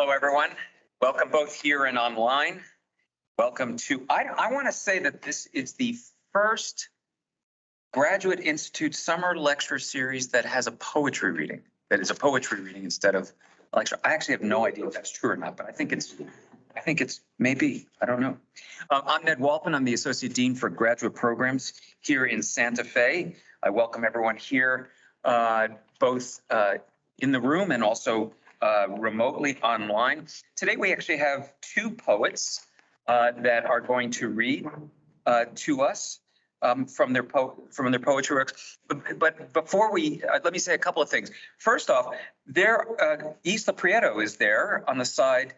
Hello, everyone. Welcome both here and online. Welcome to, I want to say that this is the first Graduate Institute summer lecture series that has a poetry reading, that is a poetry reading instead of a lecture. I actually have no idea if that's true or not, but I think it's maybe, I don't know. I'm Ned Walpin. I'm the Associate Dean for Graduate Programs here in Santa Fe. I welcome everyone here, both in the room and also remotely online. Today, we actually have two poets that are going to read to us from their poetry works. But before we, let me say a couple of things. First off, Isla Prieto is there on the side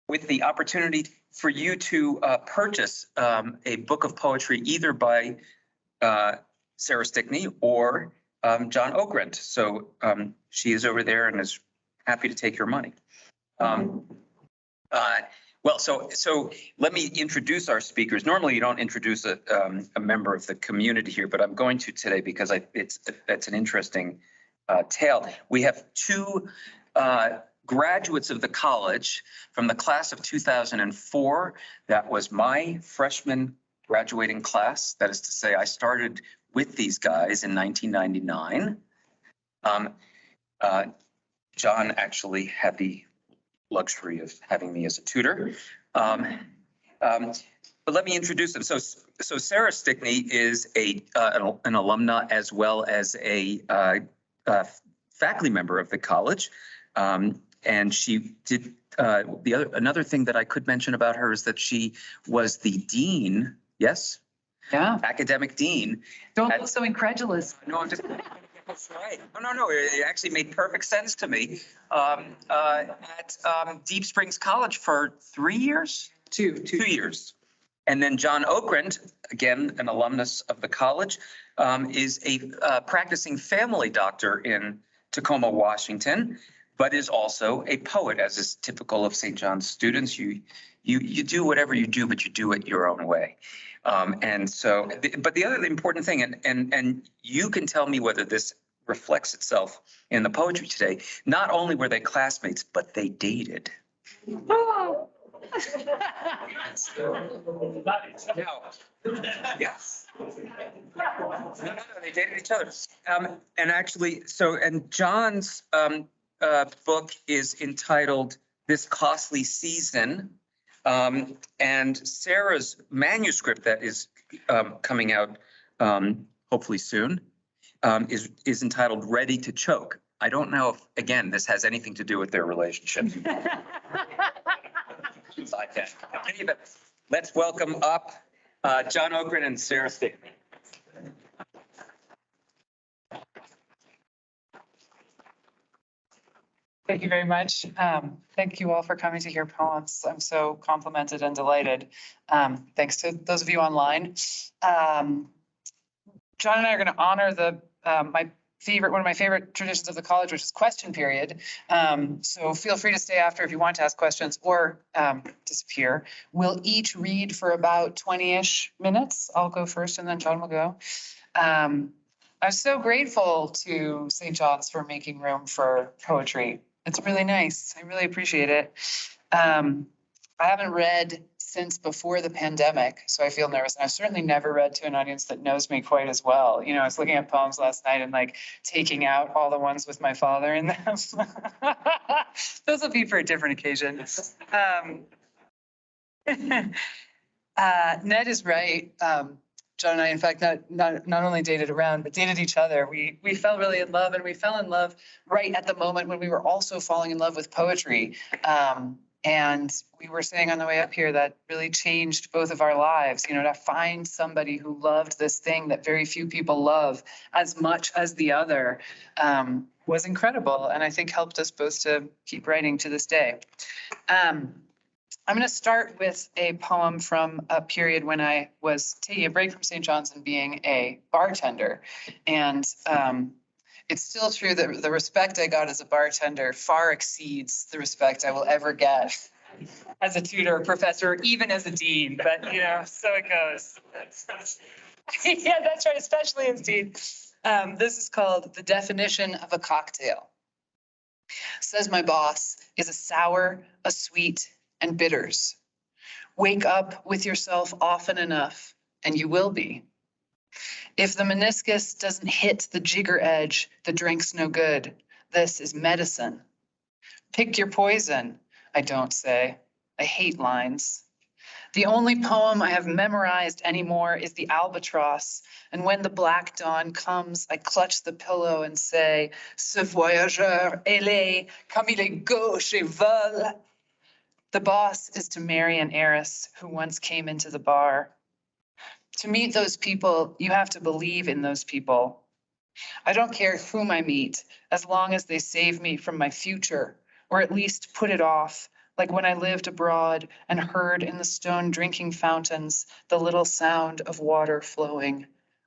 with the opportunity for you to purchase a book of poetry either by Sarah Stickney or John Okrent. So she is over there and is happy to take your money. Well, so let me introduce our speakers. Normally, you don't introduce a member of the community here, but I'm going to today because it's an interesting tale. We have two graduates of the college from the class of 2004. That was my freshman graduating class. That is to say, I started with these guys in 1999. John actually had the luxury of having me as a tutor. But let me introduce them. So Sarah Stickney is an alumna as well as a faculty member of the college. And she did another thing that I could mention about her is that she was the dean. Yes. Yeah. Academic dean. Don't look so incredulous. No, I'm just. That's right. No. It actually made perfect sense to me. At Deep Springs College for 3 years? 2 years. And then John Okrent, again, an alumnus of the college, is a practicing family doctor in Tacoma, Washington, but is also a poet, as is typical of St. John's students. You do whatever you do, but you do it your own way. And so, but the other important thing, and you can tell me whether this reflects itself in the poetry today, not only were they classmates, but they dated. Oh. Yes. No, they dated each other. And actually, and John's book is entitled This Costly Season. And Sarah's manuscript that is coming out hopefully soon is entitled Ready to Choke. I don't know if, again, this has anything to do with their relationship. Let's welcome up John Okrent and Sarah Stickney. Thank you very much. Thank you all for coming to hear poems. I'm so complimented and delighted. Thanks to those of you online. John and I are going to honor one of my favorite traditions of the college, which is question period. So feel free to stay after if you want to ask questions or disappear. We'll each read for about 20-ish minutes. I'll go first and then John will go. I'm so grateful to St. John's for making room for poetry. It's really nice. I really appreciate it. I haven't read since before the pandemic, so I feel nervous. And I've certainly never read to an audience that knows me quite as well. You know, I was looking at poems last night and like taking out all the ones with my father in them. Those will be for a different occasion. Ned is right. John and I, in fact, not only dated around, but dated each other. We fell really in love, and we fell in love right at the moment when we were also falling in love with poetry. And we were saying on the way up here that really changed both of our lives, you know, to find somebody who loved this thing that very few people love as much as the other was incredible. And I think helped us both to keep writing to this day. I'm going to start with a poem from a period when I was taking a break from St. John's and being a bartender. And it's still true that the respect I got as a bartender far exceeds the respect I will ever get as a tutor, professor, even as a dean. But, you know, so it goes. Yeah, that's right, especially as dean. This is called The Definition of a Cocktail. Says my boss is a sour, a sweet, and bitters. Wake up with yourself often enough, and you will be. If the meniscus doesn't hit the jigger edge, the drink's no good. This is medicine. Pick your poison, I don't say. I hate lines. The only poem I have memorized anymore is the albatross. And when the black dawn comes, I clutch the pillow and say, Ce voyageur ailé, comme il est gauche et vole. The boss is to marry an heiress who once came into the bar. To meet those people, you have to believe in those people. I don't care whom I meet, as long as they save me from my future, or at least put it off, like when I lived abroad and heard in the stone drinking fountains the little sound of water flowing,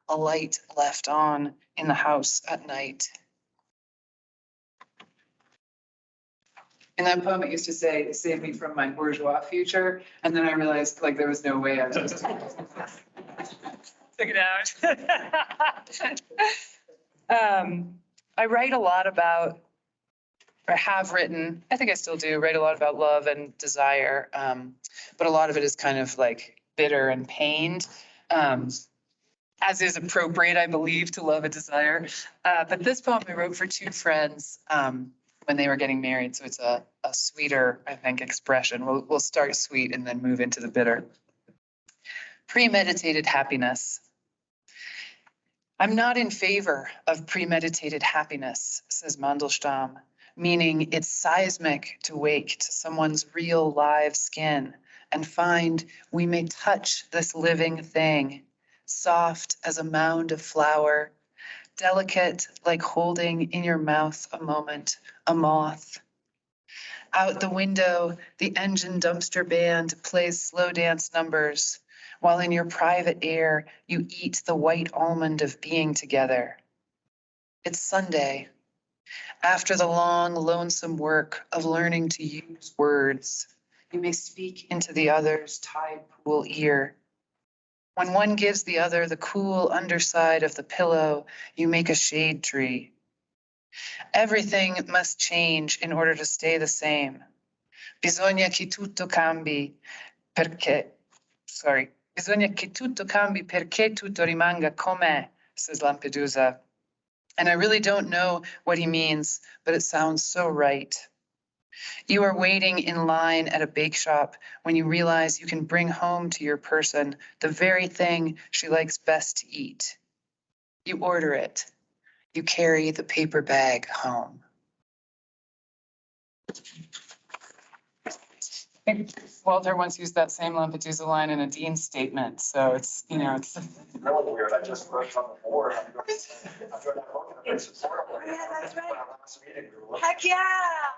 a light left on in the house at night. In that poem, it used to say, save me from my bourgeois future. And then I realized like there was no way I was just took it out. I write a lot about, or have written, I think I still do, write a lot about love and desire. But a lot of it is kind of like bitter and pained, as is appropriate, I believe, to love and desire. But this poem I wrote for two friends when they were getting married. So it's a sweeter, I think, expression. We'll start sweet and then move into the bitter. Premeditated happiness. I'm not in favor of premeditated happiness, says Mandelstam, meaning it's seismic to wake to someone's real live skin and find we may touch this living thing, soft as a mound of flour, delicate like holding in your mouth a moment, a moth. Out the window, the engine dumpster band plays slow dance numbers, while in your private air, you eat the white almond of being together. It's Sunday, after the long, lonesome work of learning to use words. You may speak into the other's tide pool ear. When one gives the other the cool underside of the pillow, you make a shade tree. Everything must change in order to stay the same. Bisogna che tutto cambi perché tutto rimanga com'è, says Lampedusa. And I really don't know what he means, but it sounds so right. You are waiting in line at a bake shop when you realize you can bring home to your person the very thing she likes best to eat. You order it. You carry the paper bag home. I think Walter once used that same Lampedusa line in a dean's statement, so it's, it's really weird. I just wrote on the board. I'm doing that book and it's horrible. Yeah, that's right. Last meeting, we were Heck yeah.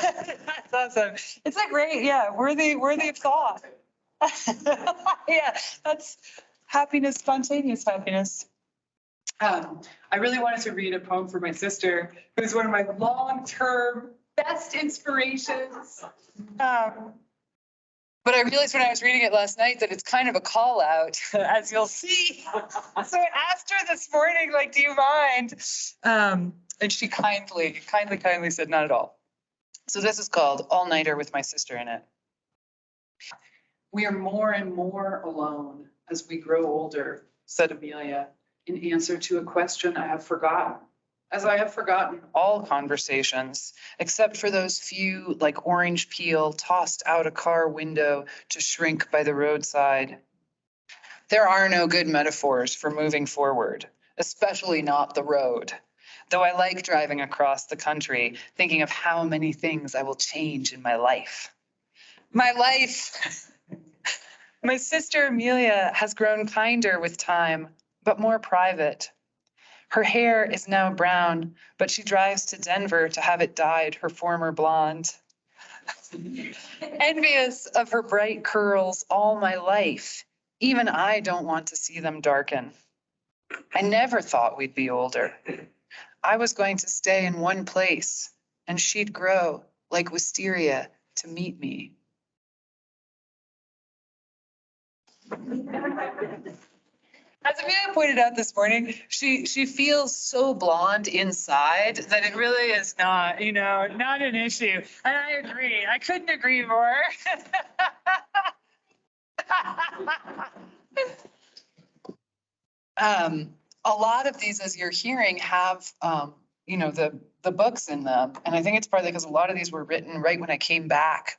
That's awesome. It's a great, worthy of thought. Yeah, that's happiness, spontaneous happiness. I really wanted to read a poem for my sister, who's one of my long-term best inspirations. But I realized when I was reading it last night that it's kind of a call out, as you'll see. So I asked her this morning, like, do you mind? And she kindly said, not at all. So this is called All Nighter with My Sister in It. We are more and more alone as we grow older, said Amelia, in answer to a question I have forgotten, as I have forgotten all conversations, except for those few like orange peel tossed out a car window to shrink by the roadside. There are no good metaphors for moving forward, especially not the road. Though I like driving across the country, thinking of how many things I will change in my life. My life! My sister Amelia has grown kinder with time, but more private. Her hair is now brown, but she drives to Denver to have it dyed her former blonde. Envious of her bright curls all my life, even I don't want to see them darken. I never thought we'd be older. I was going to stay in one place, and she'd grow like wisteria to meet me. As Amelia pointed out this morning, she feels so blonde inside that it really is not, not an issue. And I agree. I couldn't agree more. A lot of these, as you're hearing, have, the books in them. And I think it's partly because a lot of these were written right when I came back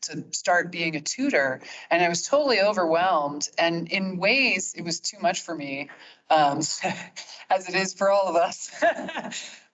to start being a tutor. And I was totally overwhelmed. And in ways, it was too much for me, as it is for all of us.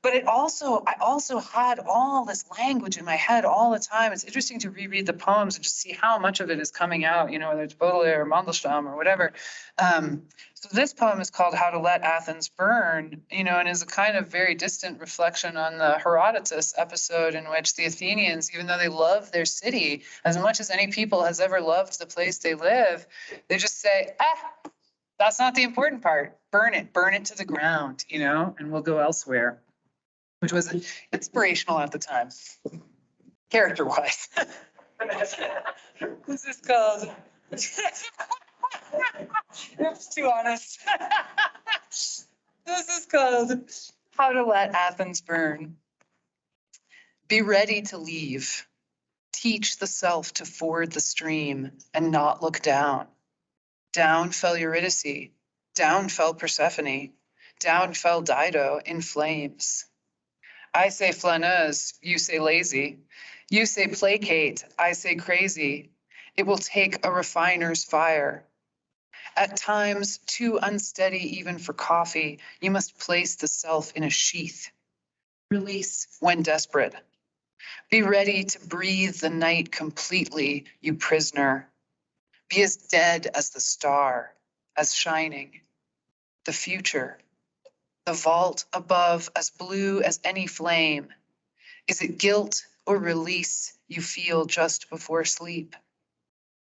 But I also had all this language in my head all the time. It's interesting to reread the poems and just see how much of it is coming out, whether it's Baudelaire or Mandelstam or whatever. So this poem is called How to Let Athens Burn, and is a kind of very distant reflection on the Herodotus episode in which the Athenians, even though they love their city as much as any people has ever loved the place they live, they just say, that's not the important part. Burn it to the ground, and we'll go elsewhere, which was inspirational at the time, character-wise. This is called... Oops, too honest. This is called How to Let Athens Burn. Be ready to leave. Teach the self to ford the stream and not look down. Down fell Eurydice. Down fell Persephone. Down fell Dido in flames. I say flaneuse, you say lazy. You say placate, I say crazy. It will take a refiner's fire. At times, too unsteady even for coffee, you must place the self in a sheath. Release when desperate. Be ready to breathe the night completely, you prisoner. Be as dead as the star, as shining. The future, the vault above, as blue as any flame. Is it guilt or release you feel just before sleep?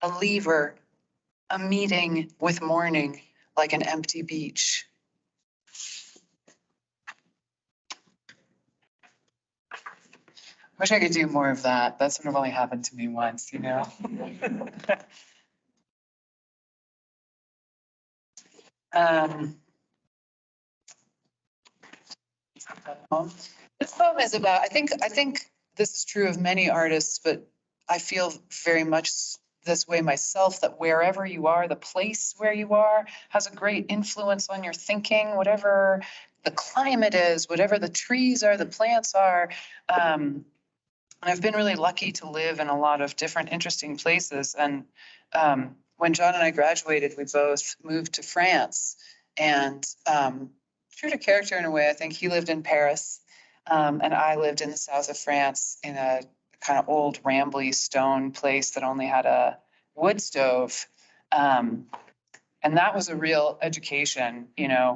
A lever, a meeting with morning like an empty beach. Wish I could do more of that. That sort of only happened to me once, This poem is about, I think this is true of many artists, but I feel very much this way myself, that wherever you are, the place where you are has a great influence on your thinking, whatever the climate is, whatever the trees are, the plants are. And I've been really lucky to live in a lot of different interesting places. And when John and I graduated, we both moved to France. And true to character in a way, I think he lived in Paris and I lived in the south of France in a kind of old rambly stone place that only had a wood stove. And that was a real education,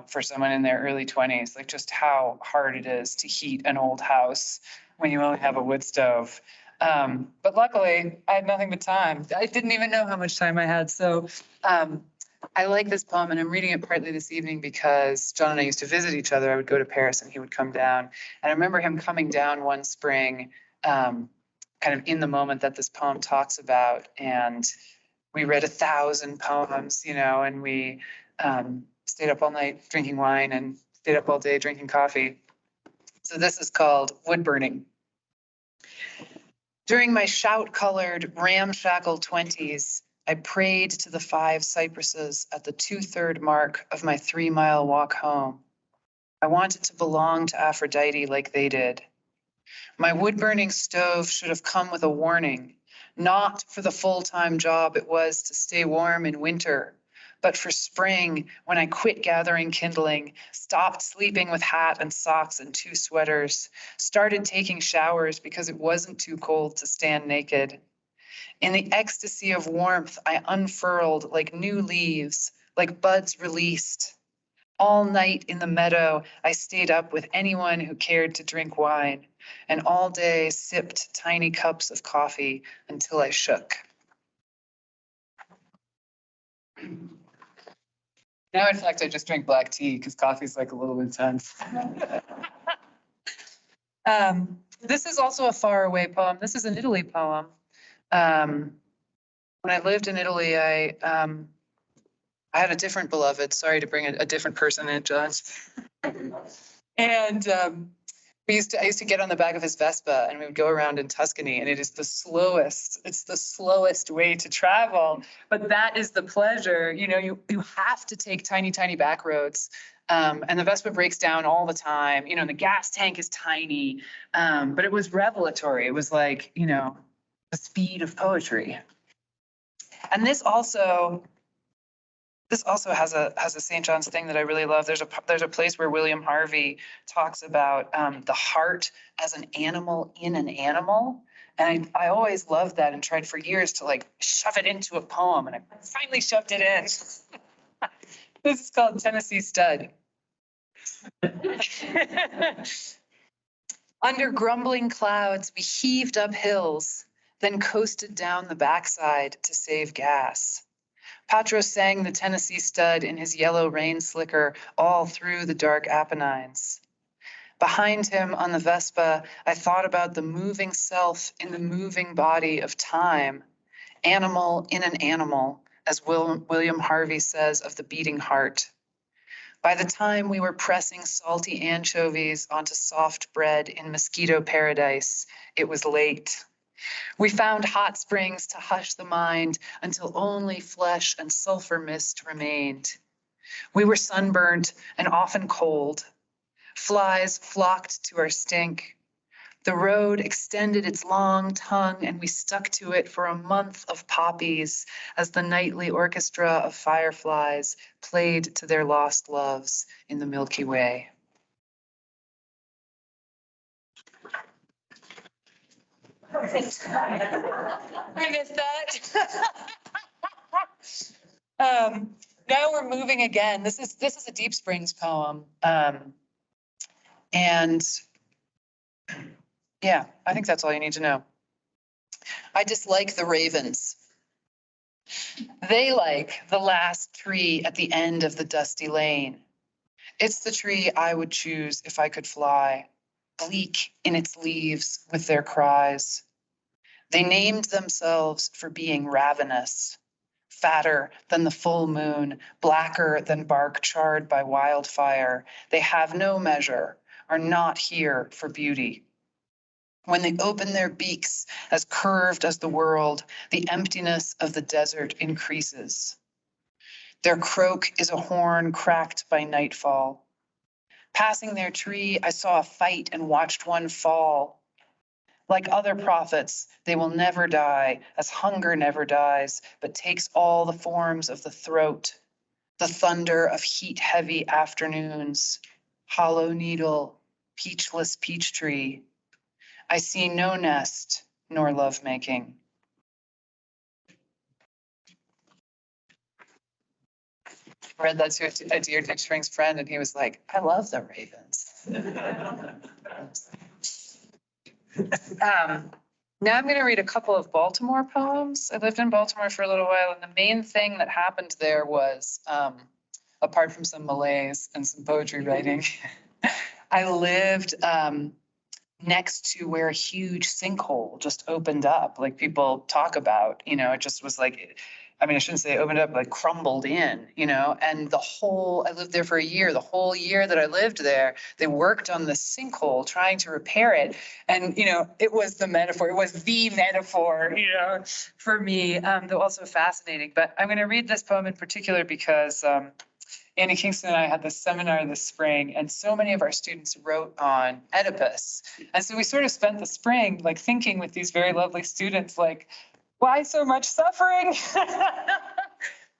for someone in their early 20s, like just how hard it is to heat an old house when you only have a wood stove. But luckily, I had nothing but time. I didn't even know how much time I had. So I like this poem, and I'm reading it partly this evening because John and I used to visit each other. I would go to Paris and he would come down. And I remember him coming down one spring, kind of in the moment that this poem talks about. And we read 1,000 poems, and we stayed up all night drinking wine and stayed up all day drinking coffee. So this is called Wood Burning. During my shout-colored, ramshackle 20s, I prayed to the 5 cypresses at the 2/3 mark of my 3-mile walk home. I wanted to belong to Aphrodite like they did. My wood-burning stove should have come with a warning, not for the full-time job it was to stay warm in winter, but for spring, when I quit gathering kindling, stopped sleeping with hat and socks and 2 sweaters, started taking showers because it wasn't too cold to stand naked. In the ecstasy of warmth, I unfurled like new leaves, like buds released. All night in the meadow, I stayed up with anyone who cared to drink wine, and all day sipped tiny cups of coffee until I shook. Now, in fact, I just drink black tea because coffee's like a little intense. This is also a faraway poem. This is an Italy poem. When I lived in Italy, I I had a different beloved. Sorry to bring a different person in, John. And I used to get on the back of his Vespa and we would go around in Tuscany, and it's the slowest way to travel. But that is the pleasure. You have to take tiny, tiny back roads. And the Vespa breaks down all the time. The gas tank is tiny. But it was revelatory. It was like, the speed of poetry. And this also has a St. John's thing that I really love. There's a place where William Harvey talks about the heart as an animal in an animal. And I always loved that and tried for years to like shove it into a poem. And I finally shoved it in. This is called Tennessee Stud. Under grumbling clouds, we heaved up hills, then coasted down the backside to save gas. Patro sang the Tennessee Stud in his yellow rain slicker all through the dark Apennines. Behind him on the Vespa, I thought about the moving self in the moving body of time, animal in an animal, as William Harvey says of the beating heart. By the time we were pressing salty anchovies onto soft bread in mosquito paradise, it was late. We found hot springs to hush the mind until only flesh and sulfur mist remained. We were sunburnt and often cold. Flies flocked to our stink. The road extended its long tongue and we stuck to it for a month of poppies as the nightly orchestra of fireflies played to their lost loves in the Milky Way. I missed that. Now we're moving again. This is a Deep Springs poem. And yeah, I think that's all you need to know. I dislike the ravens. They like the last tree at the end of the dusty lane. It's the tree I would choose if I could fly, bleak in its leaves with their cries. They named themselves for being ravenous, fatter than the full moon, blacker than bark charred by wildfire. They have no measure, are not here for beauty. When they open their beaks as curved as the world, the emptiness of the desert increases. Their croak is a horn cracked by nightfall. Passing their tree, I saw a fight and watched one fall. Like other prophets, they will never die, as hunger never dies, but takes all the forms of the throat, the thunder of heat-heavy afternoons, hollow needle, peachless peach tree. I see no nest nor lovemaking. I read that to a Dear Deep Springs friend, and he was like, I love the ravens. Now I'm going to read a couple of Baltimore poems. I lived in Baltimore for a little while, and the main thing that happened there was, apart from some malaise and some poetry writing, I lived next to where a huge sinkhole just opened up, like people talk about, it just was like, I shouldn't say opened up, like crumbled in, and I lived there for a year. The whole year that I lived there, they worked on the sinkhole trying to repair it. And, it was the metaphor for me, though also fascinating. But I'm going to read this poem in particular because Annie Kingston and I had this seminar this spring, and so many of our students wrote on Oedipus. And so we sort of spent the spring like thinking with these very lovely students, like, why so much suffering?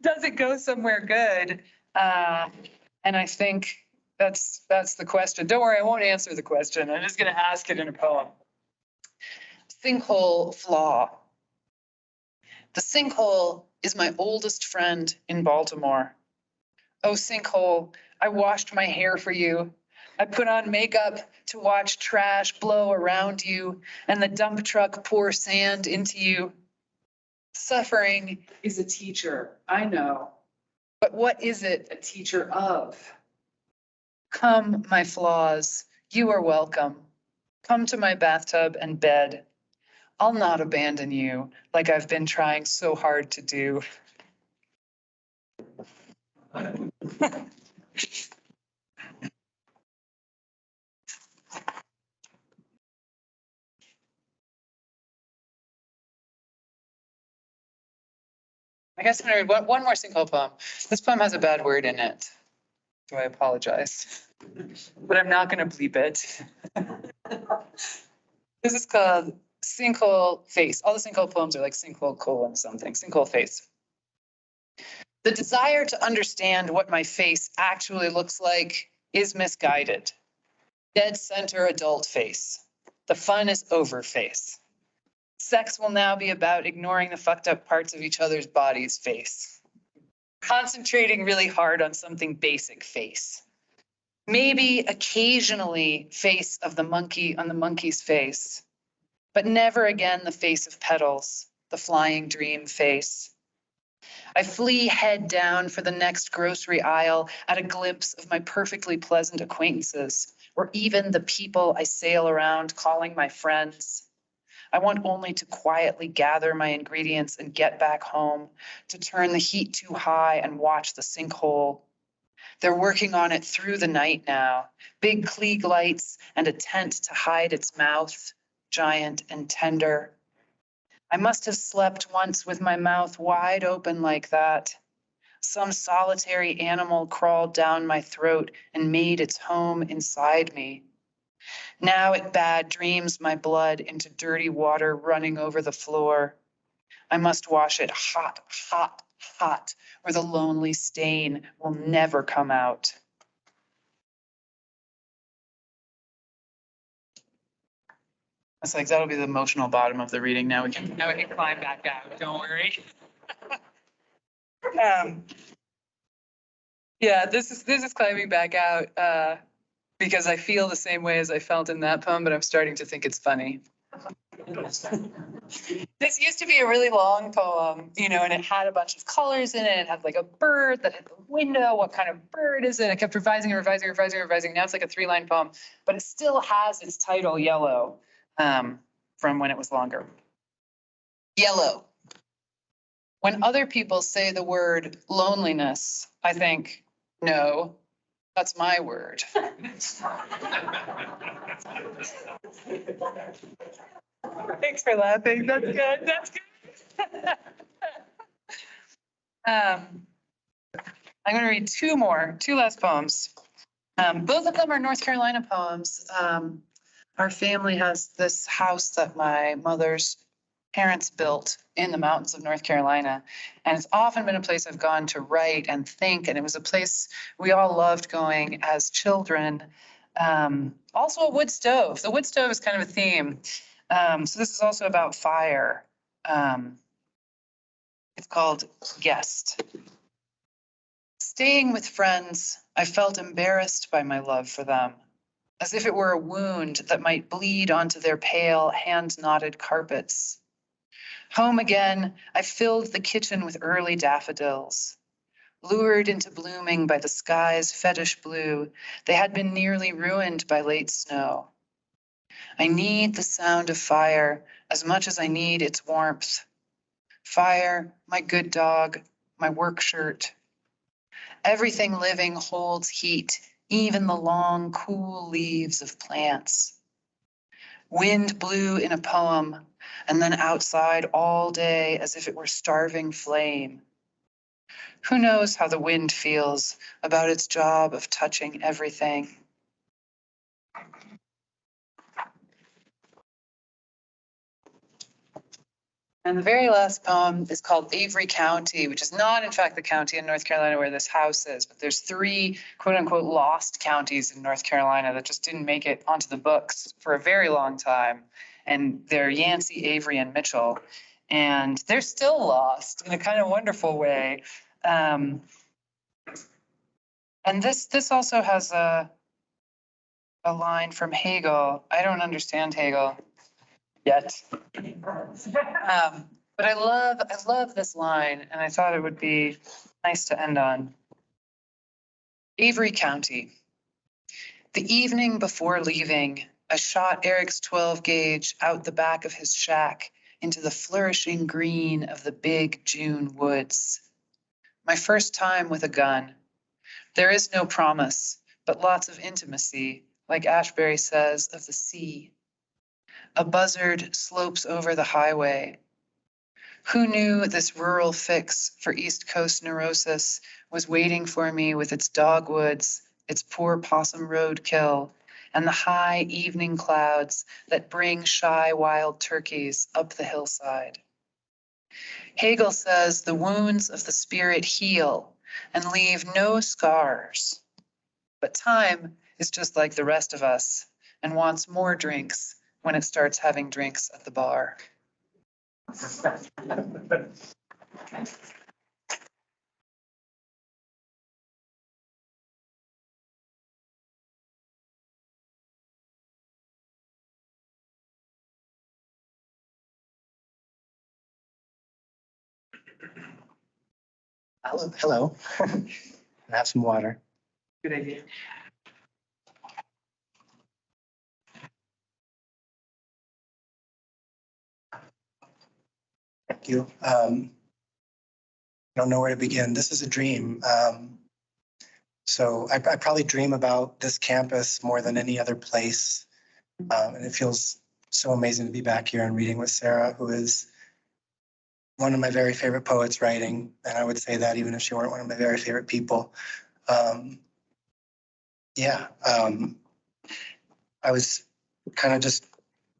Does it go somewhere good? And I think that's the question. Don't worry, I won't answer the question. I'm just going to ask it in a poem. Sinkhole flaw. The sinkhole is my oldest friend in Baltimore. Oh, sinkhole, I washed my hair for you. I put on makeup to watch trash blow around you and the dump truck pour sand into you. Suffering is a teacher, I know. But what is it a teacher of? Come, my flaws, you are welcome. Come to my bathtub and bed. I'll not abandon you like I've been trying so hard to do. I guess I'm gonna read one more single poem. This poem has a bad word in it, so I apologize. But I'm not gonna bleep it. This is called Sinkhole Face. All the sinkhole poems are like sinkhole colon something, sinkhole face. The desire to understand what my face actually looks like is misguided. Dead center adult face. The fun is over face. Sex will now be about ignoring the fucked up parts of each other's bodies face. Concentrating really hard on something basic face. Maybe occasionally face of the monkey on the monkey's face, but never again the face of petals, the flying dream face. I flee head down for the next grocery aisle at a glimpse of my perfectly pleasant acquaintances, or even the people I sail around calling my friends. I want only to quietly gather my ingredients and get back home, to turn the heat too high and watch the sinkhole. They're working on it through the night now, big Klieg lights and a tent to hide its mouth, giant and tender. I must have slept once with my mouth wide open like that. Some solitary animal crawled down my throat and made its home inside me. Now it bad dreams my blood into dirty water running over the floor. I must wash it hot, hot, hot, or the lonely stain will never come out. It's like, that'll be the emotional bottom of the reading. Now we can climb back out, don't worry. Yeah, this is climbing back out because I feel the same way as I felt in that poem, but I'm starting to think it's funny. This used to be a really long poem, and it had a bunch of colors in it. It had like a bird that hit the window. What kind of bird is it? I kept revising and revising, revising, revising. Now it's like a 3-line poem, but it still has its title, Yellow, from when it was longer. Yellow. When other people say the word loneliness, I think, no, that's my word. Thanks for laughing. That's good. That's good. I'm going to read two last poems. Both of them are North Carolina poems. Our family has this house that my mother's parents built in the mountains of North Carolina. And it's often been a place I've gone to write and think. And it was a place we all loved going as children. Also a wood stove. The wood stove is kind of a theme. So this is also about fire. It's called Guest. Staying with friends, I felt embarrassed by my love for them, as if it were a wound that might bleed onto their pale, hand-knotted carpets. Home again, I filled the kitchen with early daffodils. Lured into blooming by the sky's fetish blue, they had been nearly ruined by late snow. I need the sound of fire as much as I need its warmth. Fire, my good dog, my work shirt. Everything living holds heat, even the long, cool leaves of plants. Wind blew in a poem, and then outside all day as if it were starving flame. Who knows how the wind feels about its job of touching everything? And the very last poem is called Avery County, which is not, in fact, the county in North Carolina where this house is, but there's 3 quote unquote lost counties in North Carolina that just didn't make it onto the books for a very long time. And they're Yancey, Avery, and Mitchell. And they're still lost in a kind of wonderful way. And this also has a line from Hegel. I don't understand Hegel yet. But I love this line, and I thought it would be nice to end on. Avery County. The evening before leaving, I shot Eric's 12 gauge out the back of his shack into the flourishing green of the big June woods. My first time with a gun, There is no promise, but lots of intimacy, like Ashbery says of the sea. A buzzard slopes over the highway. Who knew this rural fix for East Coast neurosis was waiting for me with its dogwoods, its poor possum roadkill, and the high evening clouds that bring shy wild turkeys up the hillside. Hegel says the wounds of the spirit heal and leave no scars. But time is just like the rest of us and wants more drinks when it starts having drinks at the bar. Hello. Have some water. Good idea. Thank you. I don't know where to begin. This is a dream. So I probably dream about this campus more than any other place. And it feels so amazing to be back here and reading with Sarah, who is one of my very favorite poets writing. And I would say that even if she weren't one of my very favorite people. I was kind of just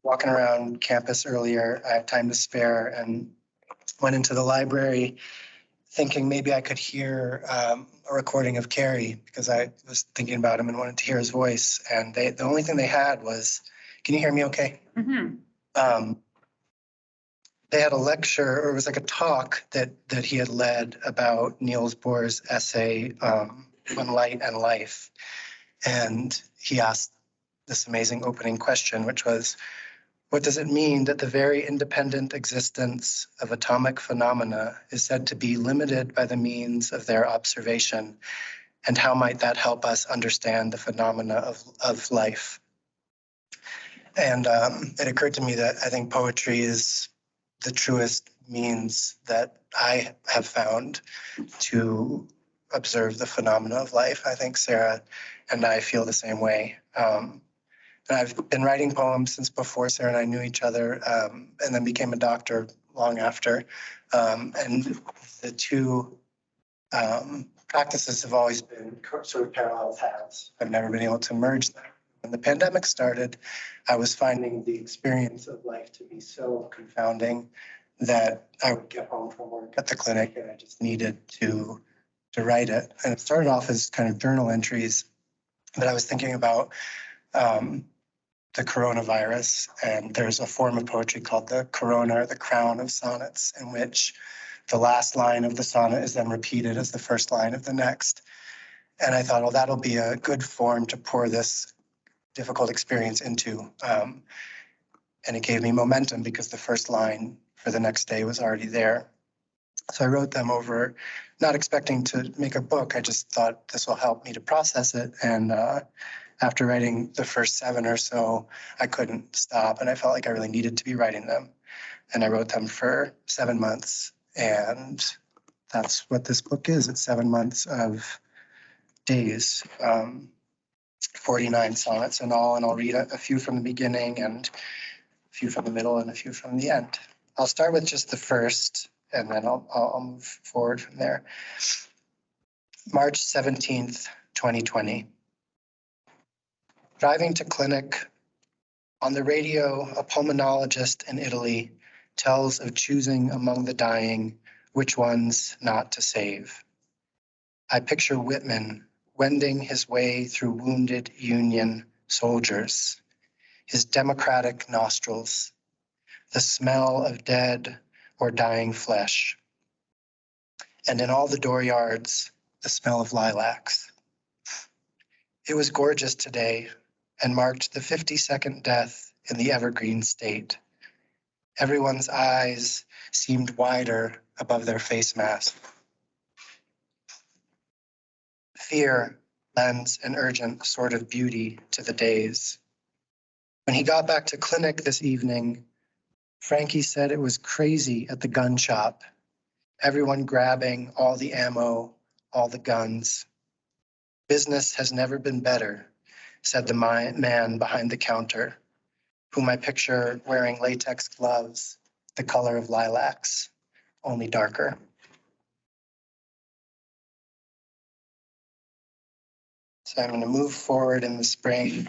walking around campus earlier. I had time to spare and went into the library thinking maybe I could hear a recording of Carrie because I was thinking about him and wanted to hear his voice. And the only thing they had was, can you hear me okay? Mm-hmm. They had a lecture, or it was like a talk that he had led about Niels Bohr's essay on light and life. And he asked this amazing opening question, which was, what does it mean that the very independent existence of atomic phenomena is said to be limited by the means of their observation? And how might that help us understand the phenomena of life? And it occurred to me that I think poetry is the truest means that I have found to observe the phenomena of life. I think Sarah and I feel the same way. And I've been writing poems since before Sarah and I knew each other, and then became a doctor long after. And the two practices have always been sort of parallel paths. I've never been able to merge them. When the pandemic started, I was finding the experience of life to be so confounding that I would get home from work at the clinic and I just needed to write it. And it started off as kind of journal entries, but I was thinking about the coronavirus, and there's a form of poetry called the corona, or the crown of sonnets, in which the last line of the sonnet is then repeated as the first line of the next. And I thought, well, that'll be a good form to pour this difficult experience into. And it gave me momentum because the first line for the next day was already there. So I wrote them over, not expecting to make a book. I just thought this will help me to process it. And after writing the first 7 or so, I couldn't stop. And I felt like I really needed to be writing them. And I wrote them for 7 months. And that's what this book is. It's 7 months of days, 49 sonnets in all. And I'll read a few from the beginning and a few from the middle and a few from the end. I'll start with just the first, and then I'll move forward from there. March 17th, 2020. Driving to clinic. On the radio, a pulmonologist in Italy tells of choosing among the dying which ones not to save. I picture Whitman wending his way through wounded Union soldiers, his democratic nostrils, the smell of dead or dying flesh, and in all the dooryards, the smell of lilacs. It was gorgeous today and marked the 52nd death in the Evergreen State. Everyone's eyes seemed wider above their face mask. Fear lends an urgent sort of beauty to the days. When he got back to clinic this evening, Frankie said it was crazy at the gun shop. Everyone grabbing all the ammo, all the guns. Business has never been better, said the man behind the counter, whom I picture wearing latex gloves, the color of lilacs, only darker. So I'm going to move forward in the spring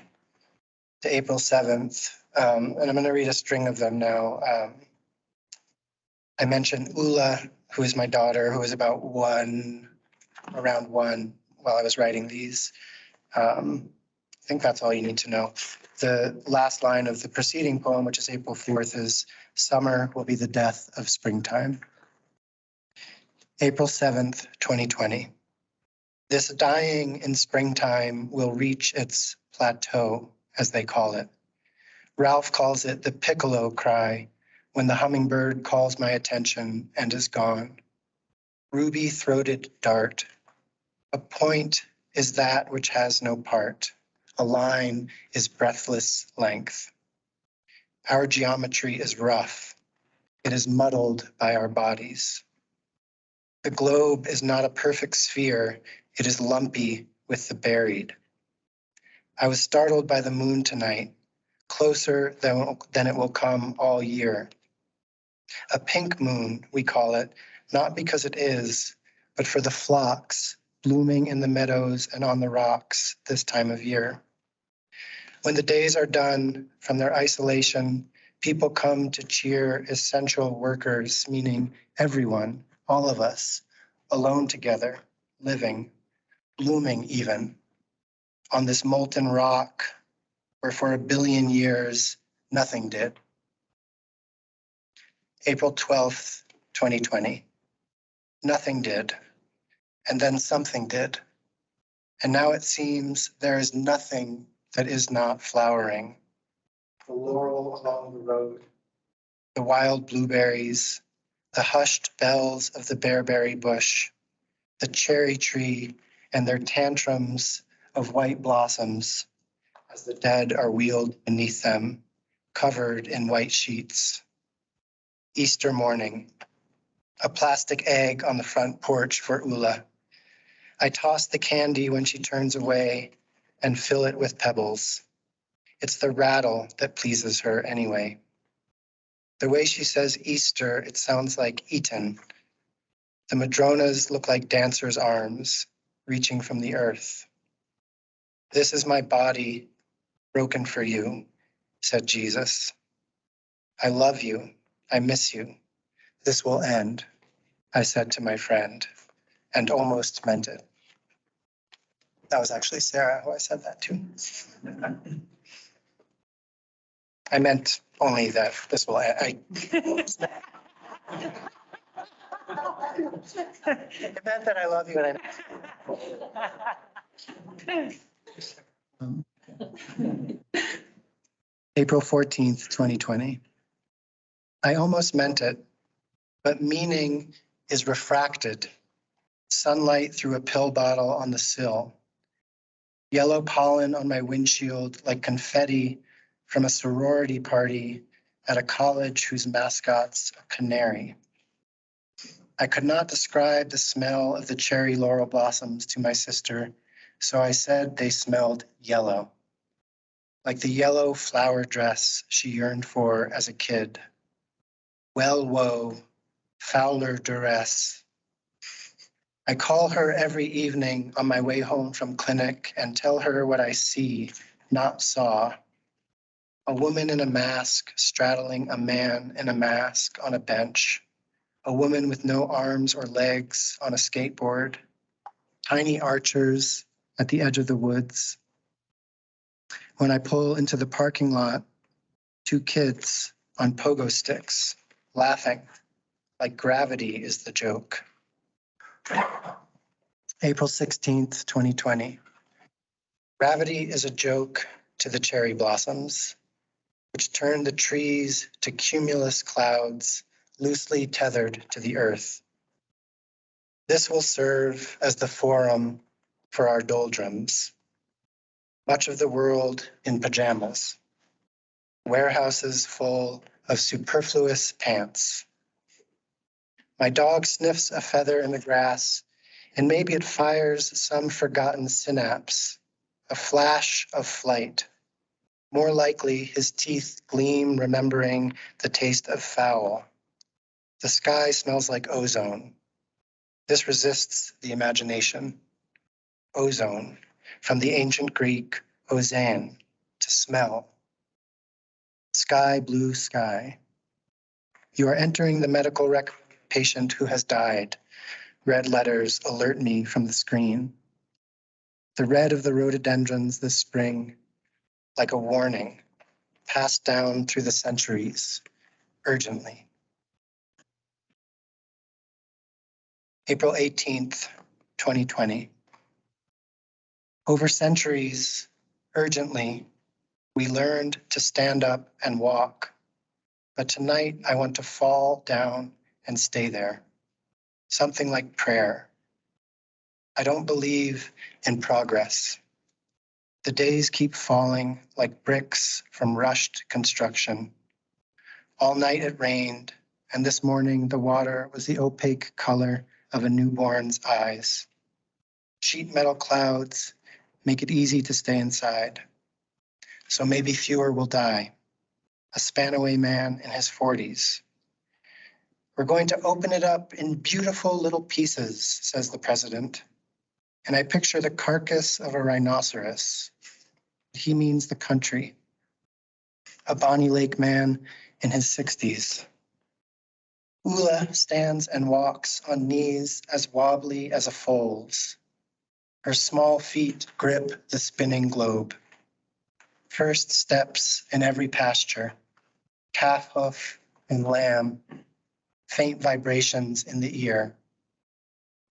to April 7th, and I'm going to read a string of them now. I mentioned Ula, who is my daughter, who was about around one while I was writing these. I think that's all you need to know. The last line of the preceding poem, which is April 4th, is summer will be the death of springtime. April 7th, 2020. This dying in springtime will reach its plateau, as they call it. Ralph calls it the piccolo cry when the hummingbird calls my attention and is gone. Ruby-throated dart. A point is that which has no part. A line is breathless length. Our geometry is rough. It is muddled by our bodies. The globe is not a perfect sphere. It is lumpy with the buried. I was startled by the moon tonight, closer than it will come all year. A pink moon, we call it, not because it is, but for the phlox blooming in the meadows and on the rocks this time of year. When the days are done from their isolation, people come to cheer essential workers, meaning everyone, all of us, alone together, living, blooming even, on this molten rock where for 1 billion years nothing did. April 12th, 2020. Nothing did, and then something did. And now it seems there is nothing that is not flowering. The laurel along the road, the wild blueberries, the hushed bells of the bearberry bush, the cherry tree and their tantrums of white blossoms as the dead are wheeled beneath them, covered in white sheets. Easter morning, a plastic egg on the front porch for Ula. I toss the candy when she turns away and fill it with pebbles. It's the rattle that pleases her anyway. The way she says Easter, it sounds like Eton. The madronas look like dancers' arms reaching from the earth. This is my body broken for you, said Jesus. I love you. I miss you. This will end, I said to my friend, and almost meant it. That was actually Sarah who I said that to. I meant only that this will end. It meant that I love you and April 14th, 2020. I almost meant it, but meaning is refracted. Sunlight through a pill bottle on the sill. Yellow pollen on my windshield like confetti from a sorority party at a college whose mascot's a canary. I could not describe the smell of the cherry laurel blossoms to my sister, so I said they smelled yellow, like the yellow flower dress she yearned for as a kid. Well, woe, fouler duress. I call her every evening on my way home from clinic and tell her what I see, not saw. A woman in a mask straddling a man in a mask on a bench. A woman with no arms or legs on a skateboard. Tiny archers at the edge of the woods. When I pull into the parking lot, 2 kids on pogo sticks, laughing like gravity is the joke. April 16th, 2020. Gravity is a joke to the cherry blossoms, which turn the trees to cumulus clouds loosely tethered to the earth. This will serve as the forum for our doldrums. Much of the world in pajamas. Warehouses full of superfluous pants. My dog sniffs a feather in the grass And maybe it fires some forgotten synapse, a flash of flight. More likely, his teeth gleam, remembering the taste of foul. The sky smells like ozone. This resists the imagination. Ozone, from the ancient Greek, ozan, to smell. Sky, blue sky. You are entering the medical patient who has died. Red letters alert me from the screen. The red of the rhododendrons this spring, like a warning, passed down through the centuries, urgently. April 18th, 2020. Over centuries, urgently, we learned to stand up and walk. But tonight I want to fall down and stay there. Something like prayer. I don't believe in progress. The days keep falling like bricks from rushed construction. All night it rained, and this morning the water was the opaque color of a newborn's eyes. Sheet metal clouds make it easy to stay inside. So maybe fewer will die. A Spanaway man in his 40s. We're going to open it up in beautiful little pieces, says the president. And I picture the carcass of a rhinoceros. He means the country. A Bonnie Lake man in his 60s. Ula stands and walks on knees as wobbly as a foal's. Her small feet grip the spinning globe. First steps in every pasture. Calf hoof and lamb. Faint vibrations in the ear.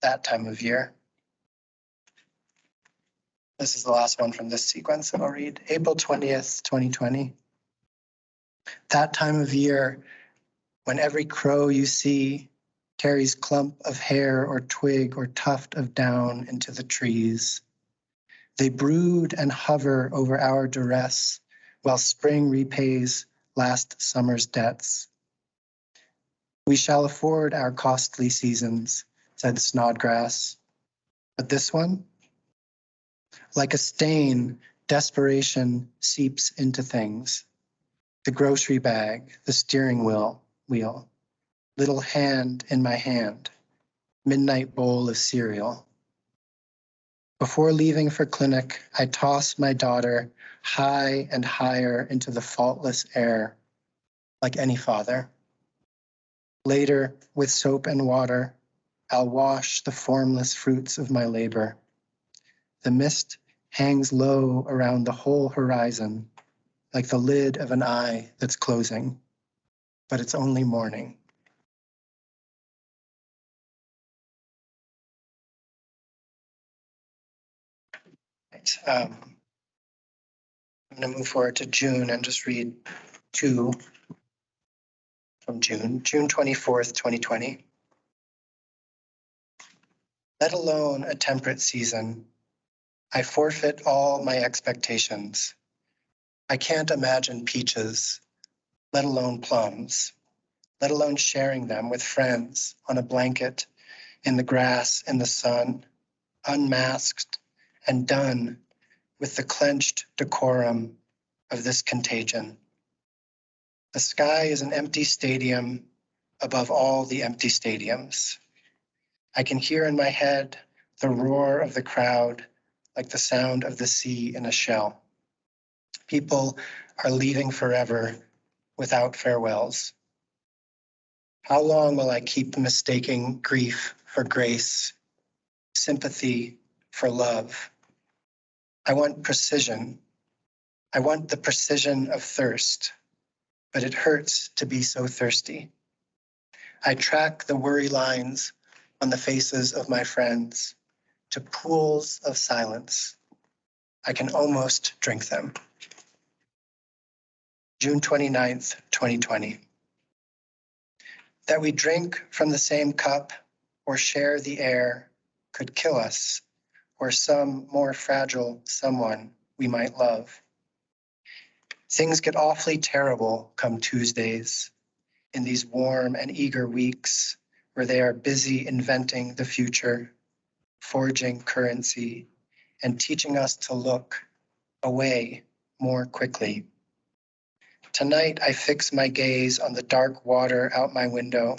That time of year. This is the last one from this sequence that I'll read. April 20th, 2020. That time of year when every crow you see carries clump of hair or twig or tuft of down into the trees. They brood and hover over our duress while spring repays last summer's debts. We shall afford our costly seasons, said Snodgrass. But this one? Like a stain, desperation seeps into things. The grocery bag, the steering wheel, little hand in my hand, midnight bowl of cereal. Before leaving for clinic, I toss my daughter high and higher into the faultless air, like any father. Later, with soap and water, I'll wash the formless fruits of my labor. The mist hangs low around the whole horizon, like the lid of an eye that's closing, but it's only morning. Right. I'm going to move forward to June and just read two from June 24th, 2020. Let alone a temperate season, I forfeit all my expectations. I can't imagine peaches, let alone plums, let alone sharing them with friends on a blanket, in the grass, in the sun, unmasked and done with the clenched decorum of this contagion. The sky is an empty stadium above all the empty stadiums. I can hear in my head the roar of the crowd like the sound of the sea in a shell. People are leaving forever without farewells. How long will I keep mistaking grief for grace, sympathy for love? I want precision. I want the precision of thirst, but it hurts to be so thirsty. I track the worry lines on the faces of my friends to pools of silence. I can almost drink them. June 29th, 2020. That we drink from the same cup or share the air could kill us or some more fragile someone we might love. Things get awfully terrible come Tuesdays in these warm and eager weeks where they are busy inventing the future, forging currency, and teaching us to look away more quickly. Tonight, I fix my gaze on the dark water out my window,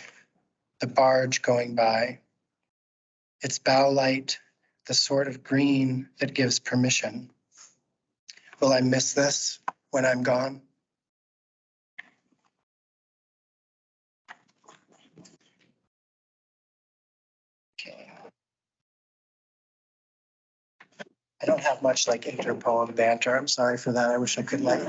the barge going by. Its bow light, the sort of green that gives permission. Will I miss this when I'm gone? Okay. I don't have much like interpoem banter. I'm sorry for that. I wish I could like.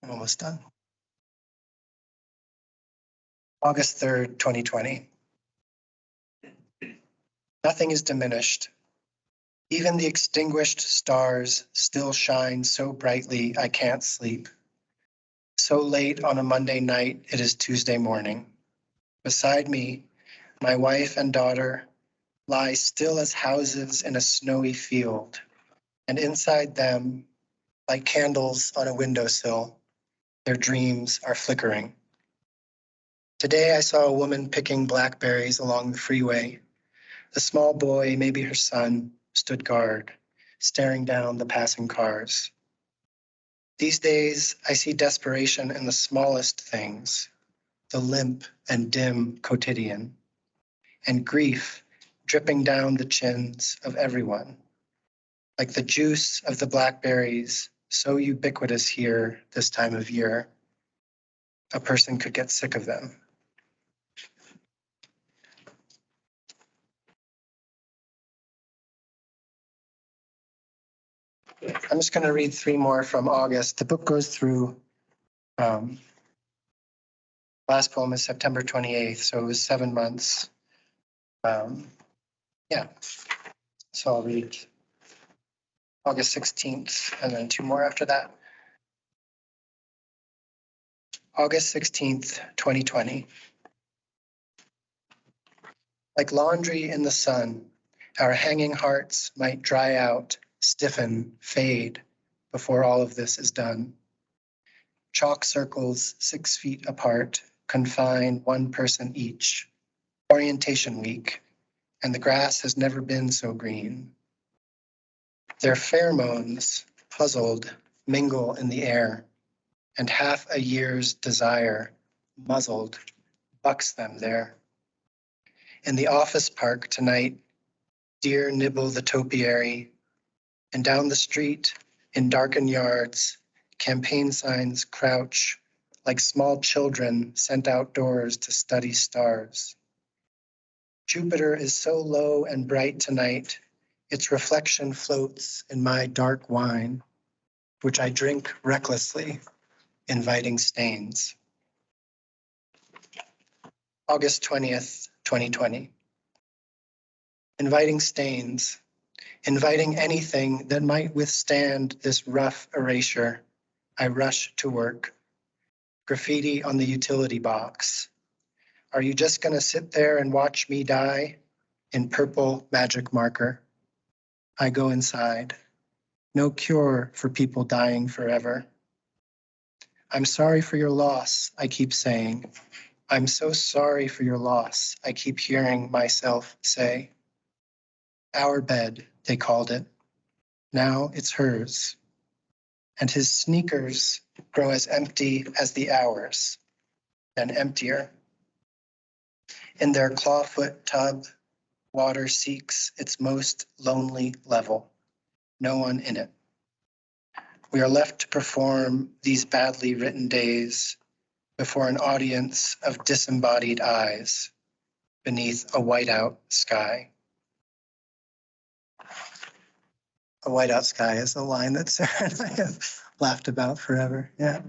I'm almost done. August 3rd, 2020. Nothing is diminished. Even the extinguished stars still shine so brightly I can't sleep. So late on a Monday night, it is Tuesday morning. Beside me, my wife and daughter lie still as houses in a snowy field, and inside them, like candles on a windowsill, their dreams are flickering. Today I saw a woman picking blackberries along the freeway. The small boy, maybe her son, stood guard, staring down the passing cars. These days, I see desperation in the smallest things, the limp and dim quotidian, and grief dripping down the chins of everyone, like the juice of the blackberries, so ubiquitous here this time of year, a person could get sick of them. I'm just going to read 3 more from August. The book goes through, last poem is September 28th, so it was 7 months. Yeah, so I'll read August 16th and then 2 more after that. August 16th, 2020. Like laundry in the sun, our hanging hearts might dry out, stiffen, fade before all of this is done. Chalk circles 6 feet apart confine 1 person each. Orientation week, and the grass has never been so green. Their pheromones, puzzled, mingle in the air, and half a year's desire, muzzled, bucks them there. In the office park tonight, deer nibble the topiary, and down the street, in darkened yards, campaign signs crouch like small children sent outdoors to study stars. Jupiter is so low and bright tonight, its reflection floats in my dark wine, which I drink recklessly, inviting stains. August 20th, 2020. Inviting stains, inviting anything that might withstand this rough erasure. I rush to work. Graffiti on the utility box. Are you just gonna sit there and watch me die? In purple magic marker. I go inside. No cure for people dying forever. I'm sorry for your loss, I keep saying. I'm so sorry for your loss, I keep hearing myself say. Our bed, they called it. Now it's hers. And his sneakers grow as empty as the hours, then emptier. In their clawfoot tub, water seeks its most lonely level. No one in it. We are left to perform these badly written days before an audience of disembodied eyes beneath a whiteout sky. A whiteout sky is a line that Sarah and I have laughed about forever. Yeah.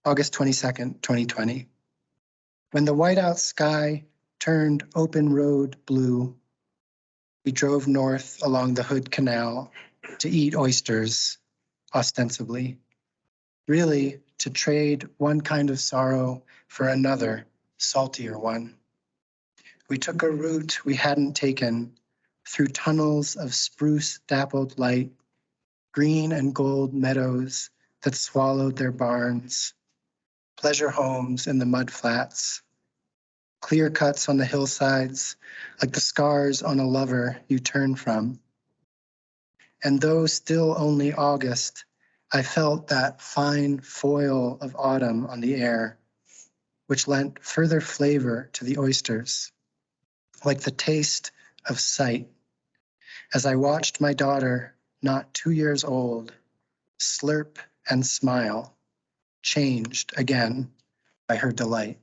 August 22nd, 2020. When the whiteout sky turned open road blue, we drove north along the Hood Canal to eat oysters, ostensibly. Really, to trade one kind of sorrow for another, saltier one. We took a route we hadn't taken through tunnels of spruce dappled light, green and gold meadows that swallowed their barns, pleasure homes in the mud flats, clear cuts on the hillsides, like the scars on a lover you turn from. And though still only August, I felt that fine foil of autumn on the air, which lent further flavor to the oysters, like the taste of sight, as I watched my daughter, not 2 years old, slurp and smile, changed again by her delight.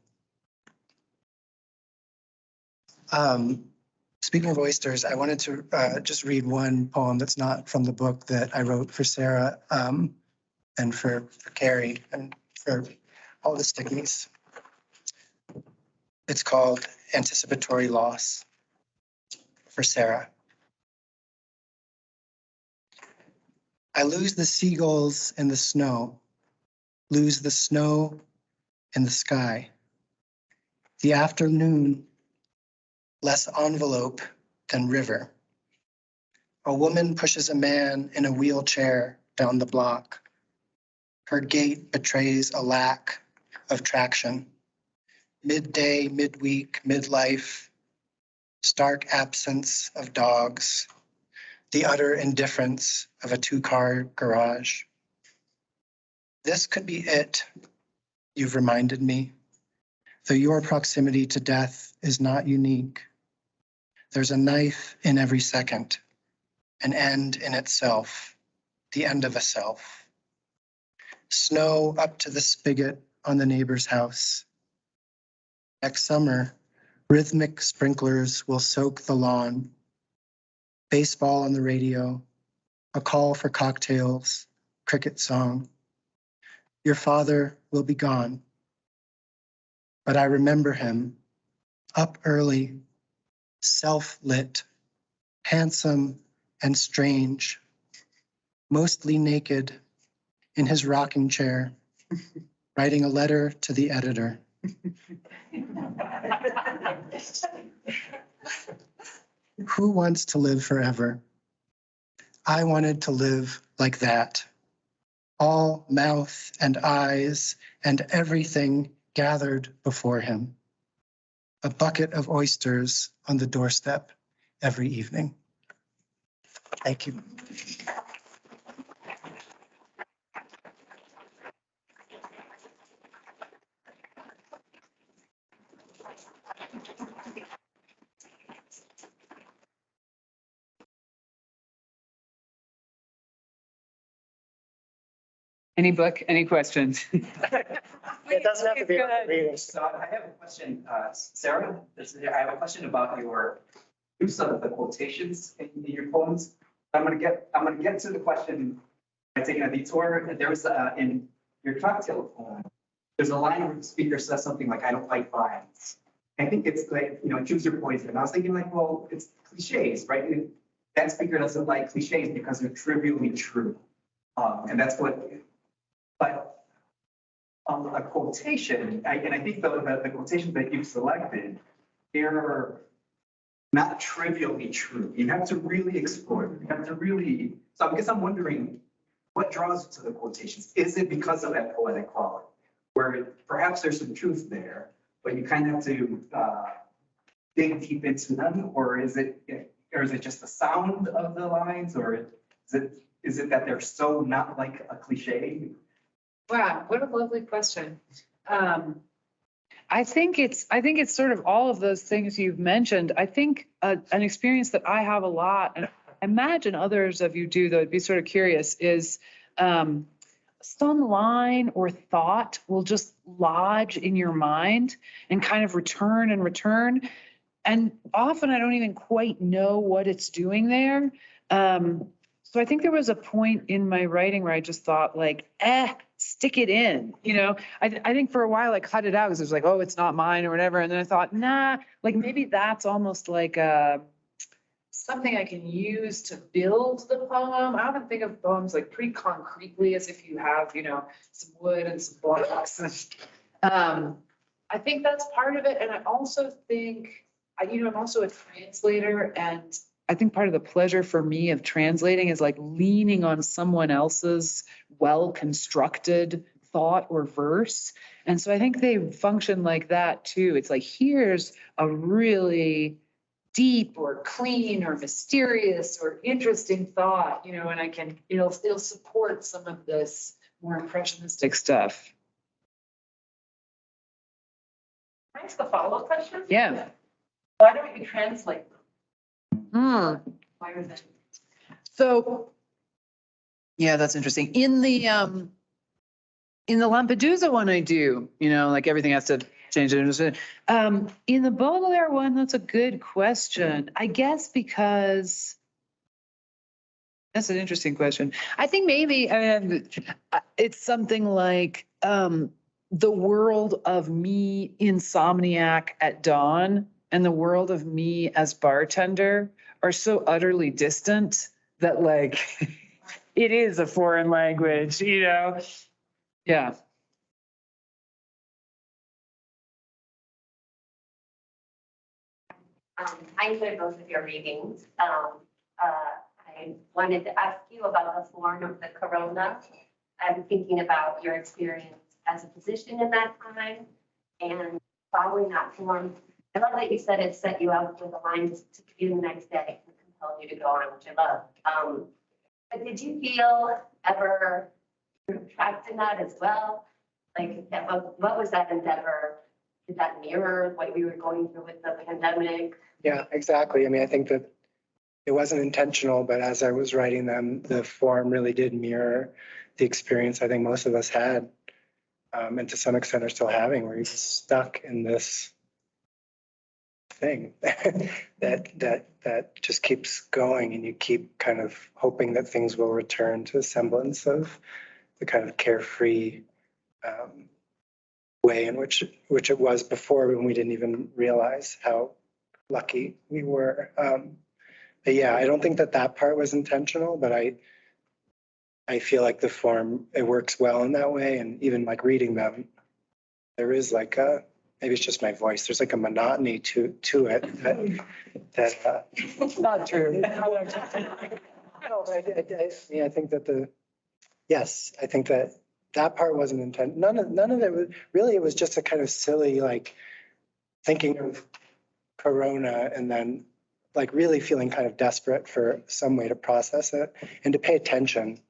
Speaking of oysters, I wanted to just read one poem that's not from the book that I wrote for Sarah and for Carrie and for all the Stickneys. It's called Anticipatory Loss for Sarah. I lose the seagulls in the snow, lose the snow in the sky. The afternoon, less envelope than river. A woman pushes a man in a wheelchair down the block. Her gait betrays a lack of traction. Midday, midweek, midlife, stark absence of dogs, the utter indifference of a two-car garage. This could be it, you've reminded me, though your proximity to death is not unique. There's a knife in every second, an end in itself, the end of a self. Snow up to the spigot on the neighbor's house. Next summer, rhythmic sprinklers will soak the lawn. Baseball on the radio, a call for cocktails, cricket song. Your father will be gone. But I remember him, up early, self-lit, handsome and strange, mostly naked, in his rocking chair, writing a letter to the editor. Who wants to live forever? I wanted to live like that. All mouth and eyes and everything gathered before him. A bucket of oysters on the doorstep every evening. Thank you. Any book, any questions? It doesn't have to be a reading. So I have a question, Sarah, I have a question about your use of the quotations in your poems. I'm gonna get to the question by taking a detour. There was in your cocktail poem, there's a line where the speaker says something like, "I don't like lines." I think it's like, choose your poison. And I was thinking like, well, it's cliches, right? That speaker doesn't like cliches because they're trivially true. And that's what, but a quotation, and I think the quotations that you've selected, they're not trivially true. You have to really explore them. You have to really, so I guess I'm wondering, what draws you to the quotations? Is it because of that poetic quality, where perhaps there's some truth there, but you kind of have to dig deep into them, or is it just the sound of the lines, or is it that they're so not like a cliche? Wow, what a lovely question. I think it's sort of all of those things you've mentioned. I think an experience that I have a lot, and I imagine others of you do, though I'd be sort of curious, is some line or thought will just lodge in your mind and kind of return and return. And often I don't even quite know what it's doing there. So I think there was a point in my writing where I just thought like, stick it in, I think for a while I cut it out because it was like, oh, it's not mine or whatever. And then I thought, nah, like maybe that's almost like something I can use to build the poem. I often think of poems like pretty concretely, as if you have, some wood and some blocks. I think that's part of it. And I also think, I'm also a translator, and I think part of the pleasure for me of translating is like leaning on someone else's well-constructed thought or verse. And so I think they function like that too. It's like, here's a really deep or clean or mysterious or interesting thought, you know, and it'll support some of this more impressionistic stuff. Can I ask a follow-up question? Yeah. Why don't you translate them? Why is it? So, yeah, that's interesting. In the Lampedusa one, I do, you know, like everything has to change. In the Baudelaire one, that's a good question. I guess because that's an interesting question. I think maybe it's something like the world of me insomniac at dawn and the world of me as bartender are so utterly distant that like it is a foreign language, you know? Yeah. I enjoyed both of your readings. I wanted to ask you about the form of the corona. I'm thinking about your experience as a physician in that time and following that form. I love that you said it set you up with a line to begin the next day and compelled you to go on, which I love. But did you feel ever trapped in that as well? Like, what was that endeavor? Did that mirror what we were going through with the pandemic? Yeah, exactly. I mean, I think that it wasn't intentional, but as I was writing them, the form really did mirror the experience I think most of us had, and to some extent are still having, where you're stuck in this thing that just keeps going, and you keep kind of hoping that things will return to a semblance of the kind of carefree way in which it was before, when we didn't even realize how lucky we were. But yeah, I don't think that part was intentional, but I feel like the form, it works well in that way. And even like reading them, there is like maybe it's just my voice. There's like a monotony to it that Not true. no, but I think that I think that part wasn't intent. None of it was really, it was just a kind of silly, like thinking of Corona and then like really feeling kind of desperate for some way to process it and to pay attention.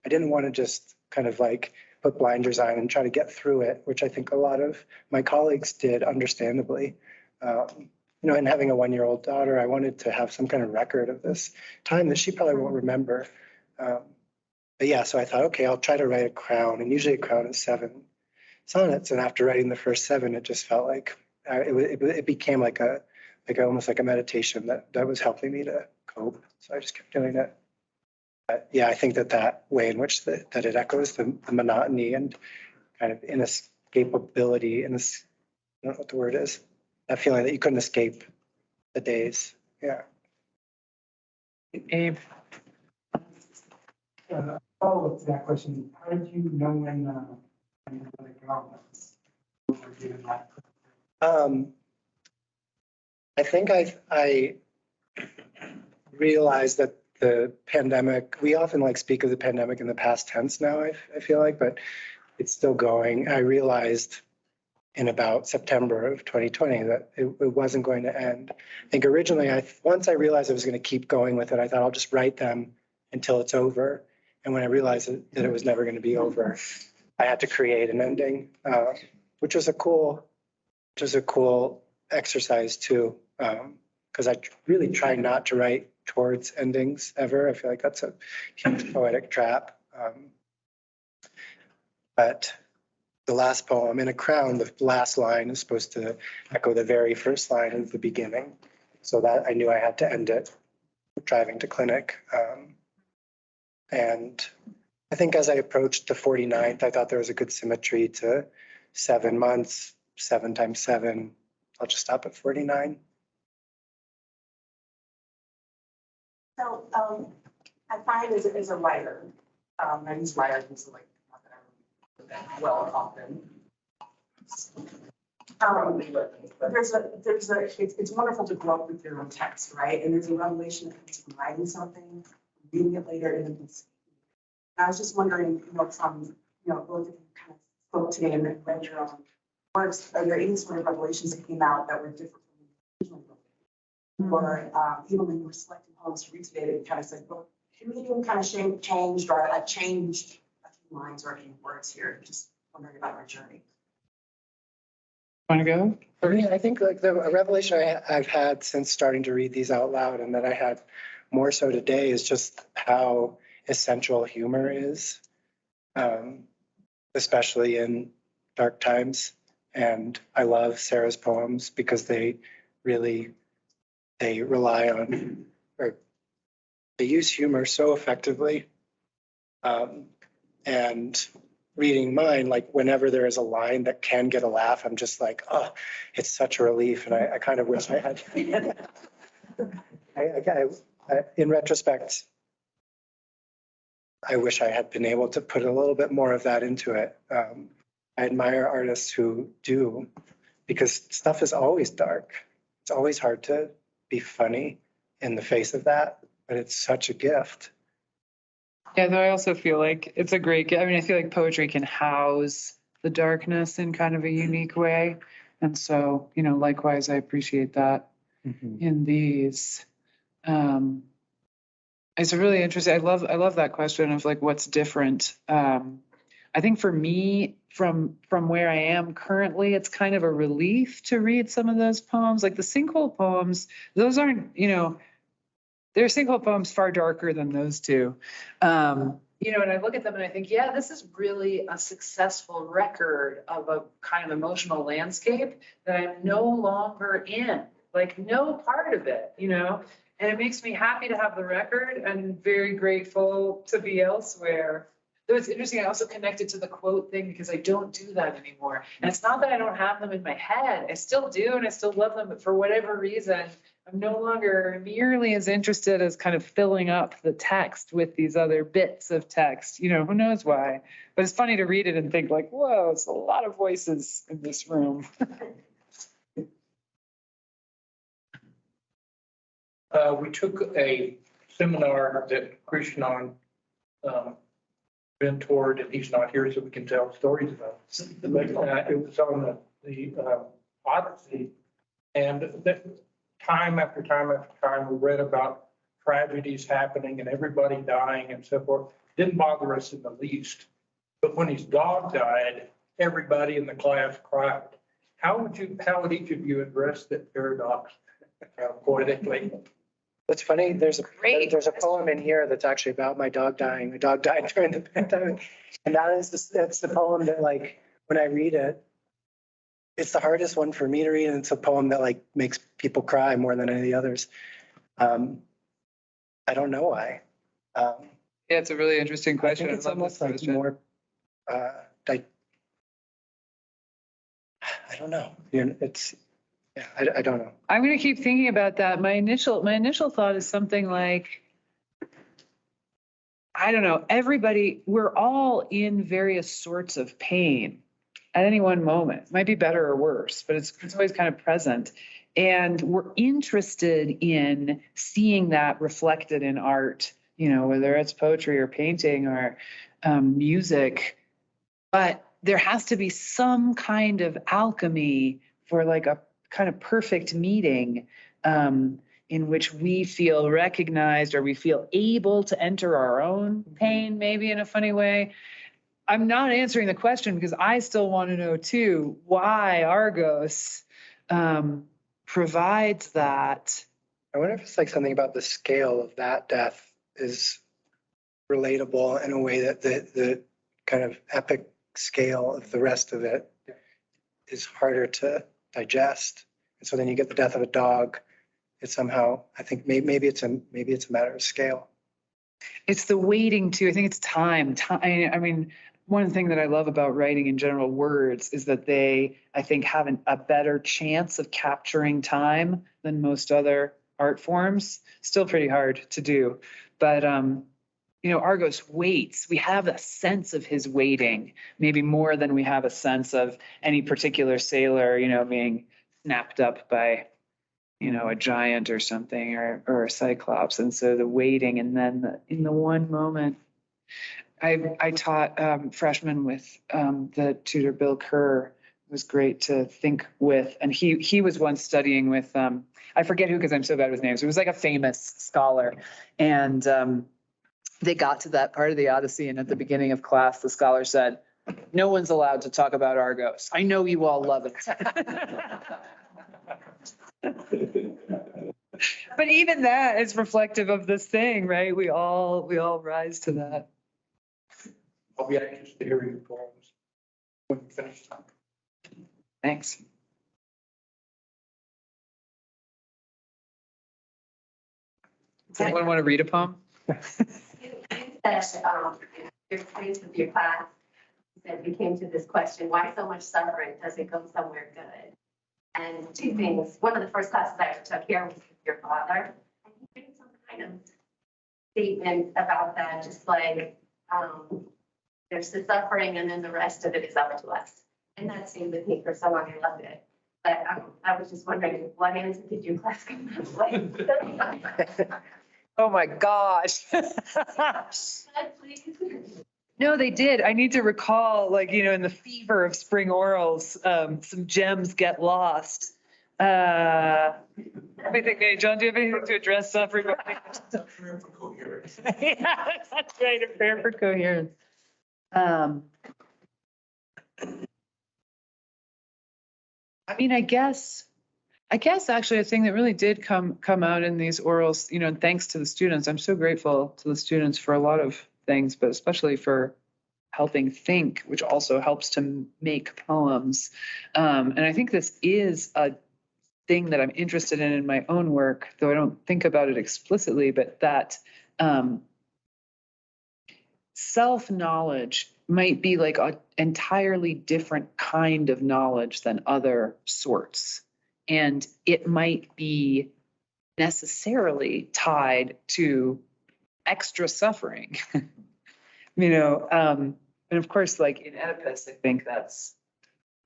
I didn't want to just kind of like put blinders on and try to get through it, which I think a lot of my colleagues did, understandably. You know, and having a 1-year-old daughter, I wanted to have some kind of record of this time that she probably won't remember. But yeah, so I thought, okay, I'll try to write a crown, and usually a crown is 7 sonnets. And after writing the first 7, it just felt like it became like almost like a meditation that was helping me to cope. So I just kept doing it. But yeah, I think that way in which that it echoes the monotony and kind of inescapability, I don't know what the word is, that feeling that you couldn't escape the days. Yeah. Abe. Follow-up to that question, how did you know when you let it go? I think I realized that the pandemic, we often like speak of the pandemic in the past tense now, I feel like, but it's still going. I realized in about September of 2020 that it wasn't going to end. I think originally, once I realized I was going to keep going with it, I thought I'll just write them until it's over. And when I realized that it was never going to be over, I had to create an ending, which was a cool exercise too, because I really try not to write towards endings ever. I feel like that's a huge poetic trap. But the last poem, in A Crown, the last line is supposed to echo the very first line of the beginning. So that I knew I had to end it driving to clinic. And I think as I approached the 49th, I thought there was a good symmetry to 7 months, 7 times 7. I'll just stop at 49. So I find as a writer, I use writer because like not that I well often. It's wonderful to grow up with your own text, right? And there's a revelation that comes from writing something, reading it later, and it's. I was just wondering, from, both of you kind of spoke today and read your own works, are there any sort of revelations that came out that were different from the original book? Or even when you were selecting poems to read today, they kind of said, well, your medium kind of changed, or I changed a few lines or a few words here. Just wondering about our journey. Want to go? For me, I think like a revelation I've had since starting to read these out loud, and that I had more so today, is just how essential humor is, especially in dark times. And I love Sarah's poems because they rely on, or they use humor so effectively. And reading mine, like whenever there is a line that can get a laugh, I'm just like, oh, it's such a relief. And I kind of wish I had. In retrospect, I wish I had been able to put a little bit more of that into it. I admire artists who do, because stuff is always dark. It's always hard to be funny in the face of that, but it's such a gift. Yeah, though I also feel like it's a great, I mean, I feel like poetry can house the darkness in kind of a unique way. And so, likewise, I appreciate that in these. It's really interesting. I love that question of like, what's different? I think for me, from where I am currently, it's kind of a relief to read some of those poems. Like the sinkhole poems, those aren't, there are sinkhole poems far darker than those two. And I look at them and I think, yeah, this is really a successful record of a kind of emotional landscape that I'm no longer in, like no part of it, and it makes me happy to have the record and very grateful to be elsewhere. Though it's interesting, I also connected to the quote thing because I don't do that anymore. And it's not that I don't have them in my head. I still do, and I still love them, but for whatever reason, I'm no longer nearly as interested as kind of filling up the text with these other bits of text. Who knows why? But it's funny to read it and think like, whoa, it's a lot of voices in this room. We took a seminar that Krishnan mentored, and he's not here, so we can tell stories about it. But it was on the Odyssey, and that time after time after time, we read about tragedies happening and everybody dying and so forth. Didn't bother us in the least. But when his dog died, everybody in the class cried. How would each of you address that paradox poetically? What's funny, there's a poem in here that's actually about my dog dying. My dog died during the pandemic. And that's the poem that, like, when I read it, it's the hardest one for me to read. And it's a poem that like makes people cry more than any of the others. I don't know why. Yeah, it's a really interesting question. I think it's almost like more, I don't know. I don't know. I'm going to keep thinking about that. My initial thought is something like, I don't know, we're all in various sorts of pain at any one moment. It might be better or worse, but it's always kind of present. And we're interested in seeing that reflected in art, whether it's poetry or painting or music. But there has to be some kind of alchemy for like a kind of perfect meeting in which we feel recognized or we feel able to enter our own pain, maybe in a funny way. I'm not answering the question because I still want to know too why Argos provides that. I wonder if it's like something about the scale of that death is relatable in a way that the kind of epic scale of the rest of it is harder to digest. And so then you get the death of a dog. It's somehow, I think maybe it's a matter of scale. It's the waiting too. I think it's time. I mean, one thing that I love about writing in general, words, is that they, I think, have a better chance of capturing time than most other art forms. Still pretty hard to do, but Argos waits. We have a sense of his waiting, maybe more than we have a sense of any particular sailor, being snapped up by, a giant or something, or a cyclops. And so the waiting, and then in the one moment, I taught freshmen with the tutor Bill Kerr. It was great to think with, and he was once studying with I forget who, because I'm so bad with names. It was like a famous scholar, and they got to that part of the Odyssey, and at the beginning of class, the scholar said, "No one's allowed to talk about Argos. I know you all love it." But even that is reflective of this thing, right? We all rise to that. I'll be anxious to hear your poems when you finish. Thanks. Does anyone want to read a poem? You said, your experience with your class, you said we came to this question, why so much suffering? Does it go somewhere good? And two things. One of the first classes I ever took here was with your father. And he made some kind of statement about that, just like, there's the suffering and then the rest of it is up to us. And that stayed with me for so long. I loved it. But I was just wondering, what answer did your class come up with? Oh my gosh. Please. No, they did. I need to recall, like, in the fever of spring orals, some gems get lost. Let me think. Hey, John, do you have anything to address suffering? Prayer for coherence. Yeah, that's right. A prayer for coherence. I guess actually a thing that really did come out in these orals, and thanks to the students. I'm so grateful to the students for a lot of things, but especially for helping think, which also helps to make poems. And I think this is a thing that I'm interested in my own work, though I don't think about it explicitly, but that self-knowledge might be like an entirely different kind of knowledge than other sorts. And it might be necessarily tied to extra suffering, and of course, like in Oedipus, I think that's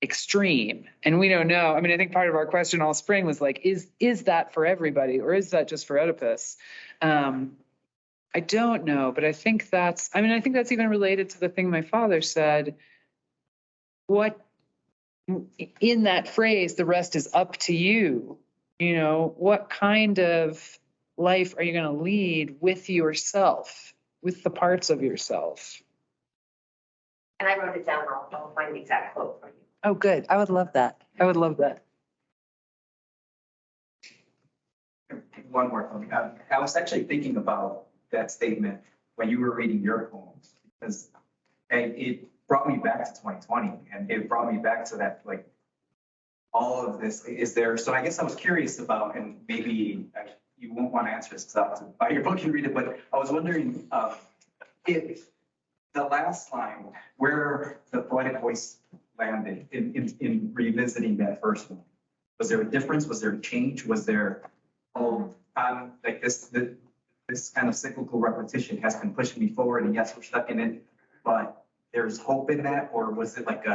extreme. And we don't know. I think part of our question all spring was like, is that for everybody, or is that just for Oedipus? I don't know, but I think that's even related to the thing my father said. What, in that phrase, the rest is up to you. What kind of life are you going to lead with yourself, with the parts of yourself? And I wrote it down. I'll find the exact quote for you. Oh, good. I would love that. One more thing. I was actually thinking about that statement when you were reading your poems, because it brought me back to 2020, and it brought me back to that, like, all of this is there. So I guess I was curious about, and maybe you won't want to answer this because I'll have to buy your book and read it, but I was wondering if the last line, where the poetic voice landed in revisiting that first one, was there a difference? Was there a change? Was there, like this kind of cyclical repetition has been pushing me forward, and yes, we're stuck in it, but there's hope in that? Or was it like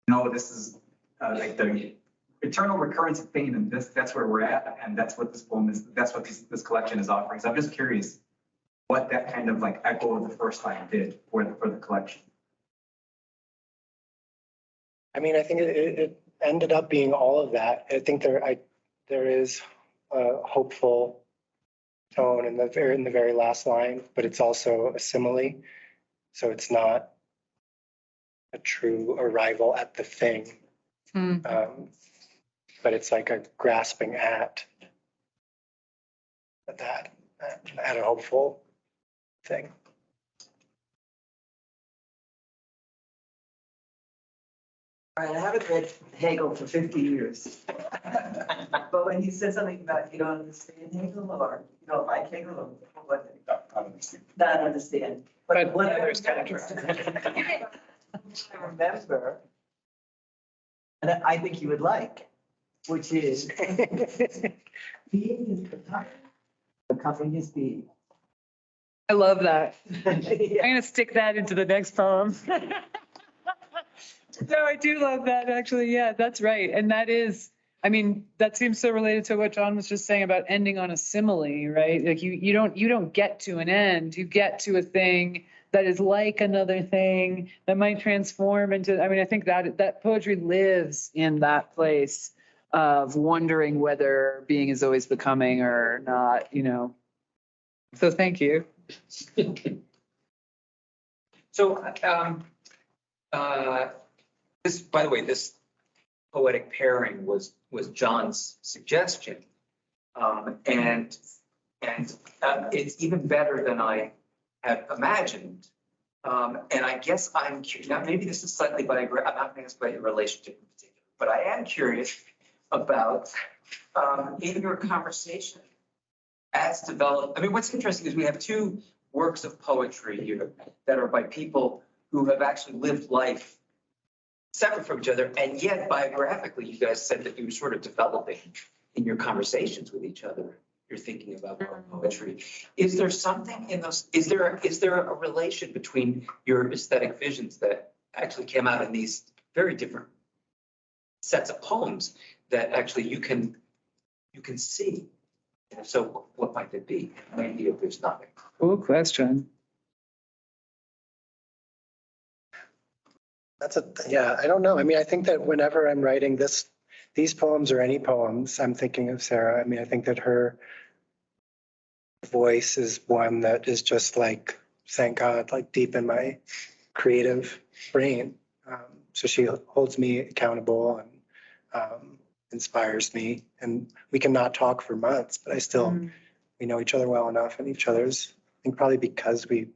no, this is like the eternal recurrence of pain, and that's where we're at, and that's what this poem is, that's what this collection is offering. So I'm just curious what that kind of like echo of the first line did for the collection. I think it ended up being all of that. I think there is a hopeful tone in the very last line, but it's also a simile. So it's not a true arrival at the thing. But it's like a grasping at that, at a hopeful thing. All right, I haven't read Hegel for 50 years. But when he said something about you don't understand Hegel, or you don't like Hegel, or what? Not understand. But what I others remember, and I think you would like, which is being is becoming his being. I love that. I'm gonna stick that into the next poem. No, I do love that, actually. Yeah, that's right. And that is, I mean, that seems so related to what John was just saying about ending on a simile, right? Like you don't get to an end, you get to a thing that is like another thing that might transform into, I mean, I think that poetry lives in that place of wondering whether being is always becoming or not, you know. So thank you. So, this, by the way, this poetic pairing was John's suggestion. And it's even better than I had imagined. And I guess I'm curious, now maybe this is slightly biographical, I'm not going to ask about your relationship in particular, but I am curious about, in your conversation as developed, I mean, what's interesting is we have two works of poetry here that are by people who have actually lived life separate from each other, and yet biographically, you guys said that you were sort of developing in your conversations with each other. You're thinking about poetry. Is there something in those? Is there a relation between your aesthetic visions that actually came out in these very different sets of poems that actually you can see? And so, what might it be? Maybe if there's nothing. Cool question. Yeah, I don't know. I mean, I think that whenever I'm writing these poems or any poems, I'm thinking of Sarah. I mean, I think that her voice is one that is just like, thank God, like deep in my creative brain. So she holds me accountable and inspires me. And we can not talk for months, but we know each other well enough and each other's, I think probably because we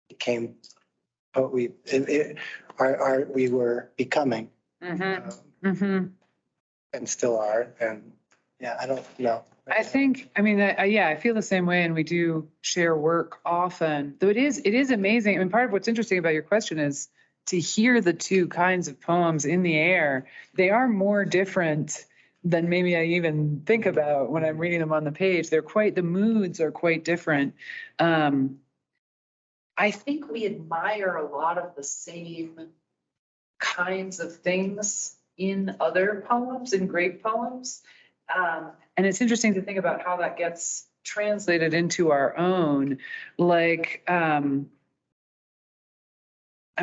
became, we were becoming and still are. And yeah, I don't know. I think, I mean, yeah, I feel the same way, and we do share work often. Though it is amazing. I mean, part of what's interesting about your question is to hear the two kinds of poems in the air. They are more different than maybe I even think about when I'm reading them on the page. The moods are quite different. I think we admire a lot of the same kinds of things in other poems, in great poems. And it's interesting to think about how that gets translated into our own. Like, I'm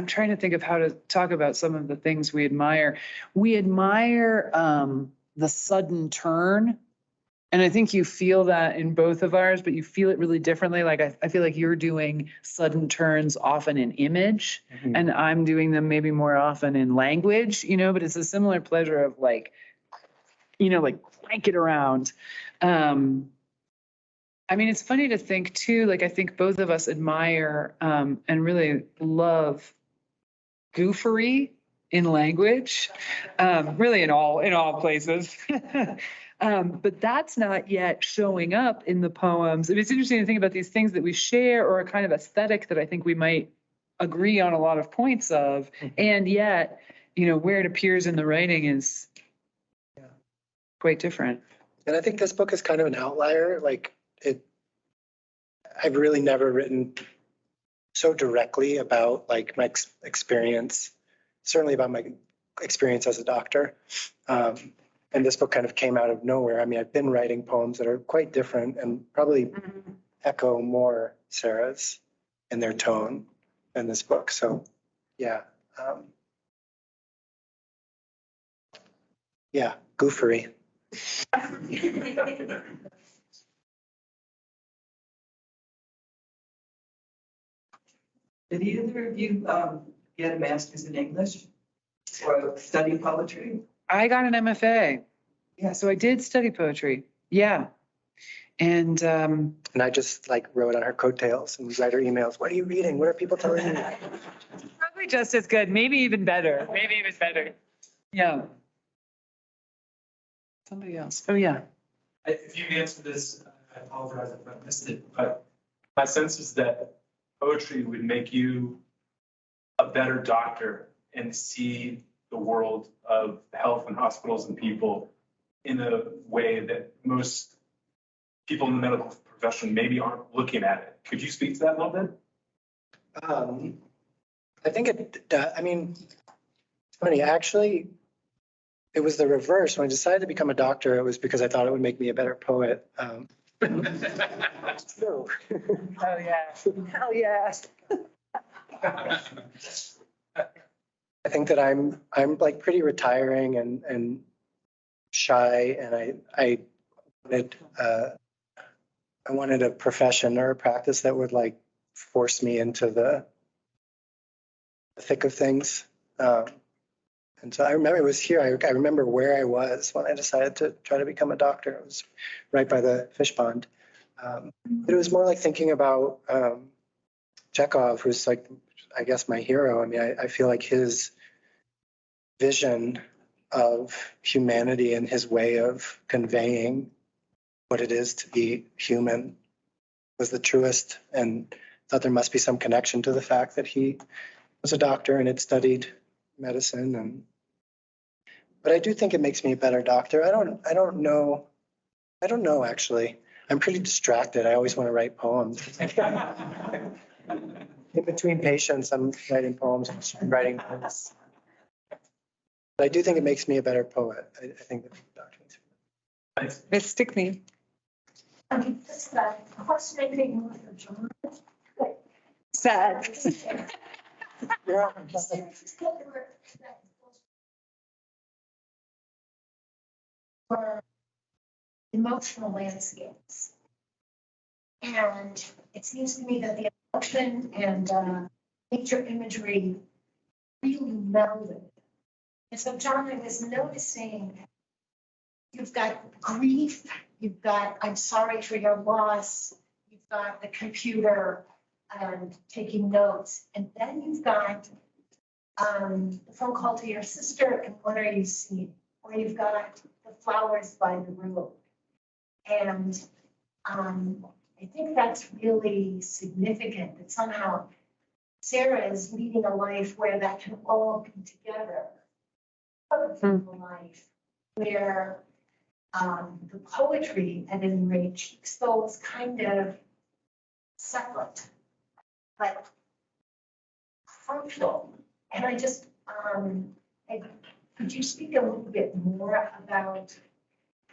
trying to think of how to talk about some of the things we admire. We admire the sudden turn. And I think you feel that in both of ours, but you feel it really differently. Like I feel like you're doing sudden turns often in image, and I'm doing them maybe more often in language, you know, but it's a similar pleasure of like, you know, like crank it around. I mean, it's funny to think too, like I think both of us admire and really love goofery in language, really in all places. But that's not yet showing up in the poems. I mean, it's interesting to think about these things that we share or a kind of aesthetic that I think we might agree on a lot of points of, and yet, you know, where it appears in the writing is quite different. And I think this book is kind of an outlier. Like I've really never written so directly about like my experience, certainly about my experience as a doctor. And this book kind of came out of nowhere. I mean, I've been writing poems that are quite different and probably echo more Sarah's in their tone than this book. So, yeah. Yeah, goofery. Did either of you get a master's in English or study poetry? I got an MFA. Yeah, so I did study poetry. Yeah. And I just like wrote on her coattails and write her emails. What are you reading? What are people telling you? probably just as good, maybe even better. Yeah. Somebody else. Oh, yeah. If you answer this, I apologize if I missed it, but my sense is that poetry would make you a better doctor and see the world of health and hospitals and people in a way that most people in the medical profession maybe aren't looking at it. Could you speak to that a little bit? I think I mean, it's funny, actually, it was the reverse. When I decided to become a doctor, it was because I thought it would make me a better poet. So, Hell yeah. Hell yeah. I think that I'm like pretty retiring and shy, and I wanted a profession or a practice that would like force me into the thick of things. And so I remember it was here. I remember where I was when I decided to try to become a doctor. It was right by the fish pond. But it was more like thinking about Chekhov, who's like, I guess, my hero. I mean, I feel like his vision of humanity and his way of conveying what it is to be human was the truest, and thought there must be some connection to the fact that he was a doctor and had studied medicine. But I do think it makes me a better doctor. I don't know actually. I'm pretty distracted. I always want to write poems. In between patients, I'm writing poems and writing poems. But I do think it makes me a better poet. I think that doctor makes me. It's Stickney. Just a question I think Doctor John. Sad. For emotional landscapes. And it seems to me that the emotion and nature imagery really melded. And so, John, I was noticing you've got grief, you've got I'm sorry for your loss, you've got the computer taking notes, and then you've got the phone call to your sister and what are you seeing? Or you've got the flowers by the road. And I think that's really significant that somehow Sarah is leading a life where that can all come together. A life where the poetry at any rate keeps those kind of separate, but fruitful. And I just, could you speak a little bit more about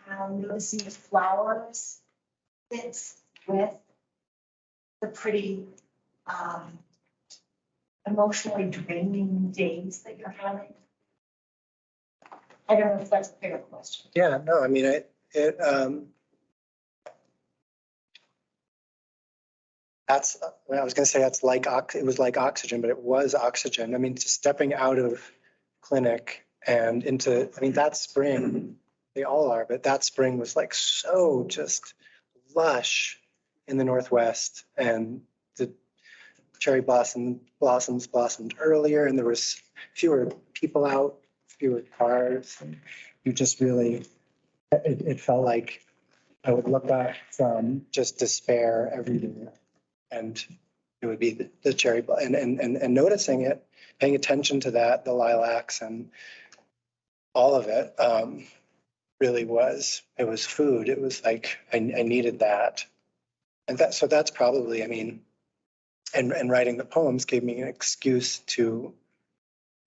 how noticing the flowers fits with the pretty emotionally draining days that you're having? I don't know if that's a fair question. Yeah, no, I mean, that's, well, I was going to say that's like, it was like oxygen, but it was oxygen. I mean, just stepping out of clinic and into, I mean, that spring, they all are, but that spring was like so just lush in the Northwest, and the cherry blossoms blossomed earlier, and there was fewer people out, fewer cars. And you just really, it felt like I would look back from just despair every day, and it would be the cherry and noticing it, paying attention to that, the lilacs and all of it, really was, it was food. It was like I needed that. And so that's probably, I mean, and writing the poems gave me an excuse to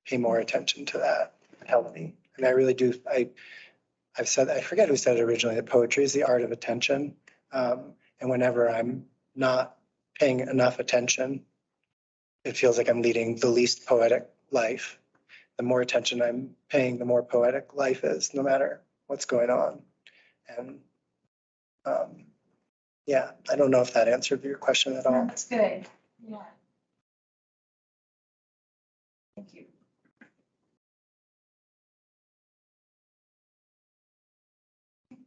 pay more attention to that. It helped me. And I really do, I've said, I forget who said it originally, that poetry is the art of attention. And whenever I'm not paying enough attention, it feels like I'm leading the least poetic life. The more attention I'm paying, the more poetic life is, no matter what's going on. And yeah, I don't know if that answered your question at all. That's good. Yeah. Thank you.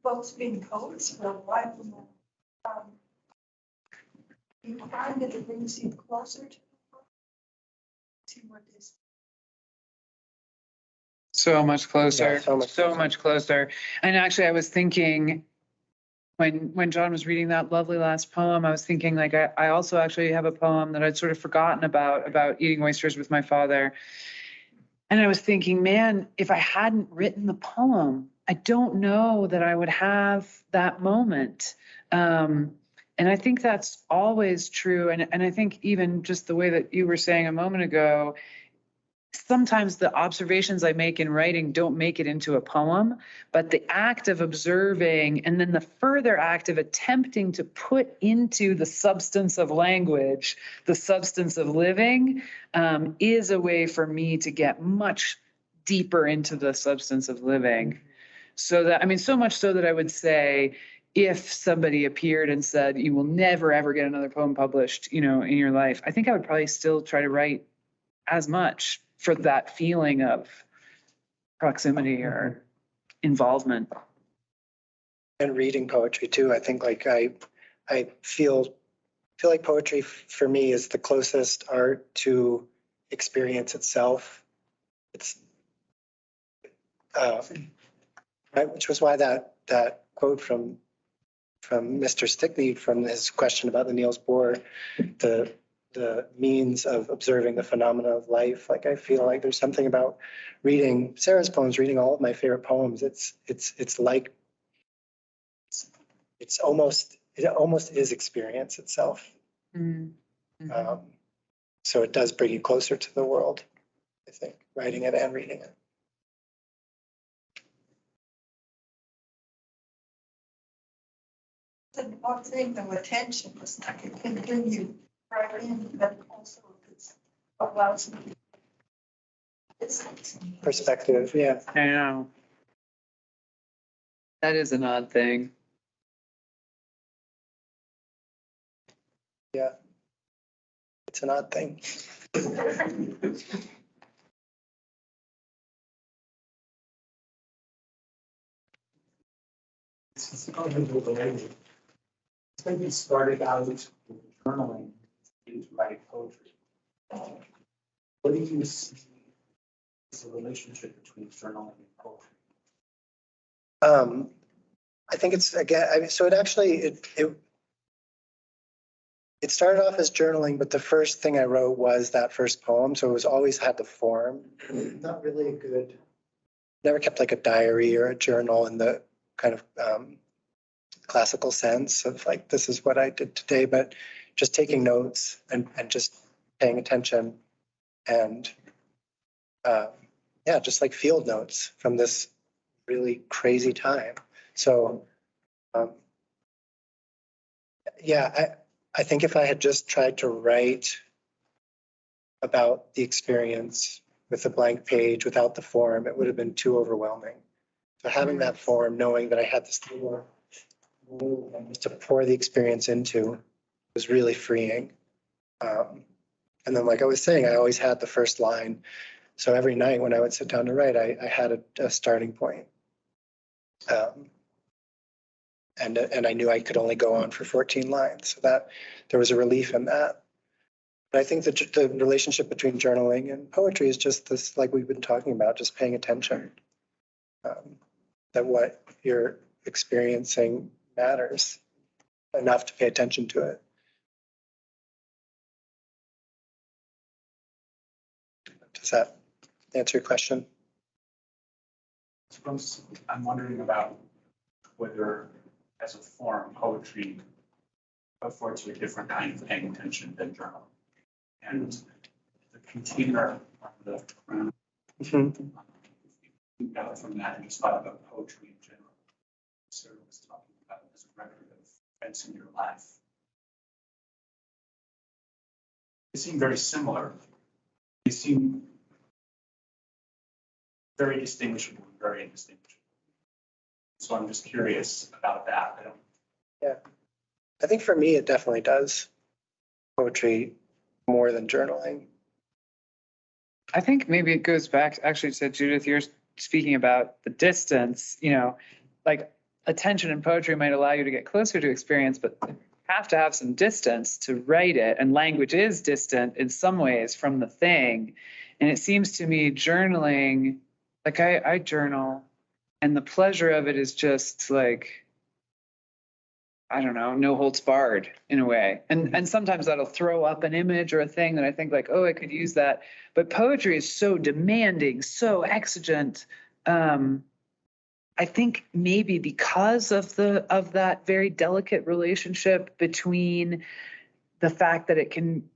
Both being poets for a while now. You find that it brings you closer to what is. So much closer, Yeah, so much closer. And actually, I was thinking, when John was reading that lovely last poem, I was thinking like, I also actually have a poem that I'd sort of forgotten about eating oysters with my father. And I was thinking, man, if I hadn't written the poem, I don't know that I would have that moment. And I think that's always true. And I think even just the way that you were saying a moment ago, sometimes the observations I make in writing don't make it into a poem, but the act of observing and then the further act of attempting to put into the substance of language, the substance of living, is a way for me to get much deeper into the substance of living. So that, I mean, so much so that I would say, if somebody appeared and said, you will never, ever get another poem published, in your life, I think I would probably still try to write as much for that feeling of proximity or involvement. And reading poetry too. I think like I feel like poetry for me is the closest art to experience itself. It's right, which was why that quote from Mr. Stickney, from his question about the Niels Bohr, the means of observing the phenomena of life. Like I feel like there's something about reading Sarah's poems, reading all of my favorite poems. It's like it almost is experience itself. Mm-hmm. So it does bring you closer to the world, I think, writing it and reading it. One thing of attention is like it can bring you right in, but also it's allows me. Perspective, yeah. I know. That is an odd thing. Yeah. It's an odd thing. Maybe started out with journaling into writing poetry. What do you see as the relationship between journaling and poetry? I think it's again. I mean, so it actually it started off as journaling, but the first thing I wrote was that first poem. So it was always had the form. Not really a good. Never kept like a diary or a journal in the kind of classical sense of like, this is what I did today, but just taking notes and just paying attention and yeah, just like field notes from this really crazy time. So yeah, I think if I had just tried to write about the experience with a blank page without the form, it would have been too overwhelming. So having that form, knowing that I had this little to pour the experience into was really freeing. And then, like I was saying, I always had the first line. So every night when I would sit down to write, I had a starting point. And I knew I could only go on for 14 lines. So that there was a relief in that. But I think that the relationship between journaling and poetry is just this, like we've been talking about, just paying attention. That what you're experiencing matters enough to pay attention to it. Does that answer your question? Suppose I'm wondering about whether, as a form, poetry affords you a different kind of paying attention than journaling. And the container on the ground. Got from that and just thought about poetry in general. Sarah was talking about it as a record of events in your life. They seem very similar. They seem very distinguishable and very indistinguishable. So I'm just curious about that. Yeah, I think for me, it definitely does. Poetry more than journaling. I think maybe it goes back actually to Judith, you're speaking about the distance, like attention in poetry might allow you to get closer to experience, but you have to have some distance to write it. And language is distant in some ways from the thing. And it seems to me journaling, like I journal, and the pleasure of it is just like, I don't know, no holds barred in a way. And sometimes that'll throw up an image or a thing that I think like, oh, I could use that. But poetry is so demanding, so exigent. I think maybe because of that very delicate relationship between the fact that it can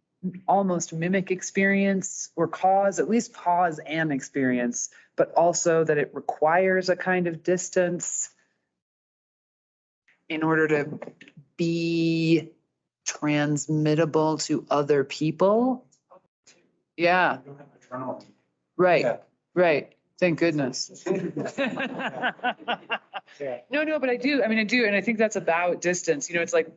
almost mimic experience or at least cause an experience, but also that it requires a kind of distance in order to be transmittable to other people. Yeah, You don't have a journal. right, Yeah. right. Thank goodness. Yeah. No, but I do. I mean, I do. And I think that's about distance. You know, it's like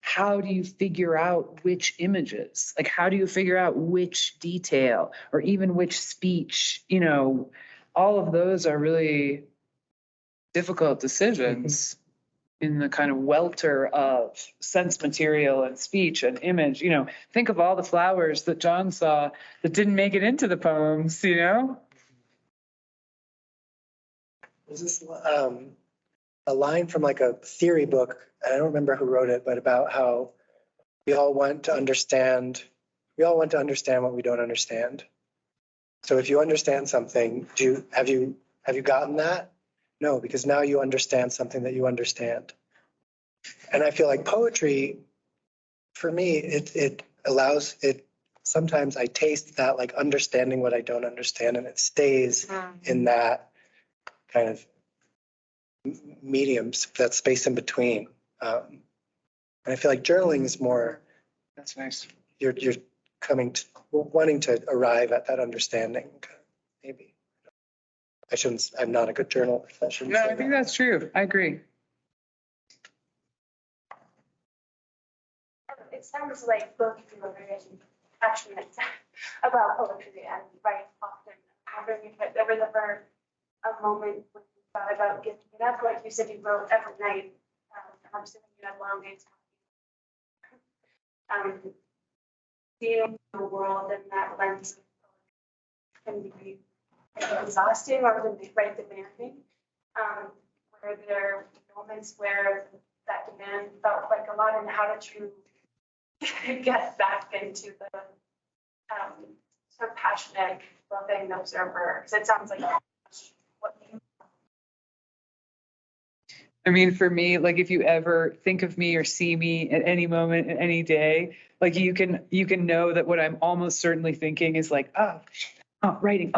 how do you figure out which images? Like, how do you figure out which detail or even which speech? You know, all of those are really difficult decisions in the kind of welter of sense material and speech and image. You know, think of all the flowers that John saw that didn't make it into the poems, you know? There's this a line from like a theory book, and I don't remember who wrote it, but about how we all want to understand what we don't understand. So if you understand something, have you gotten that? No, because now you understand something that you understand. And I feel like poetry, for me, it allows it. Sometimes I taste that like understanding what I don't understand, and it stays in that kind of mediums, that space in between. And I feel like journaling is more. That's nice. You're wanting to arrive at that understanding, maybe. I'm not a good journalist. No, I think that's true. I agree. It sounds like both of you are very passionate about poetry and write often. I'm wondering if there was ever a moment when you thought about giving it up, like you said you wrote every night. I'm assuming you had long days. Seeing the world in that lens can be exhausting or demanding. Were there moments where that demand felt like a lot, and how did you get back into the sort of passionate, loving observer? Because it sounds like what you. I mean, for me, like if you ever think of me or see me at any moment, at any day, like you can know that what I'm almost certainly thinking is like, oh, writing,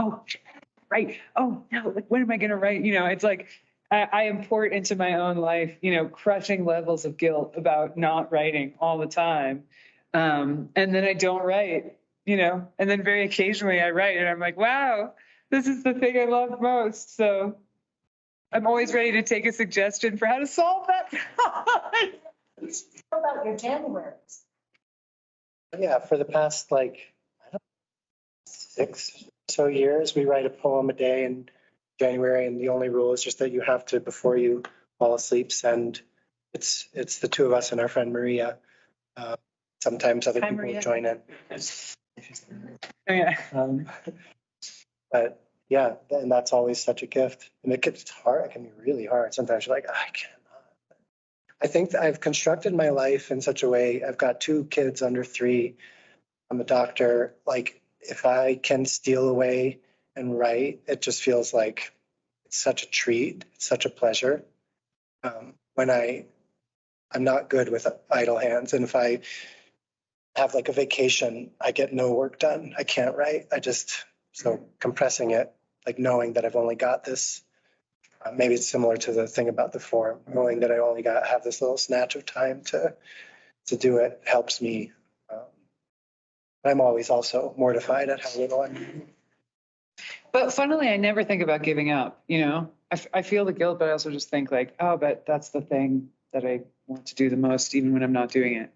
right, oh no, like when am I gonna write? You know, it's like I import into my own life, you know, crushing levels of guilt about not writing all the time. And then I don't write, you know, and then very occasionally I write and I'm like, wow, this is the thing I love most. So I'm always ready to take a suggestion for how to solve that. How about your Januaries? Yeah, for the past like, I don't know, 6 or so years, we write a poem a day in January, and the only rule is just that you have to, before you fall asleep, send, it's the two of us and our friend Maria. Sometimes other Hi, people Maria. join in. Oh, yeah. But yeah, and that's always such a gift. And it gets hard, it can be really hard. Sometimes you're like, I cannot. I think that I've constructed my life in such a way, I've got 2 kids under 3. I'm a doctor. Like if I can steal away and write, it just feels like it's such a treat. It's such a pleasure. When I'm not good with idle hands. And if I have like a vacation, I get no work done. I can't write. So compressing it, like knowing that I've only got this, maybe it's similar to the thing about the form, knowing that I only have this little snatch of time to do it helps me. I'm always also mortified at how little I'm doing. But funnily, I never think about giving up, you know? I feel the guilt, but I also just think like, oh, but that's the thing that I want to do the most, even when I'm not doing it.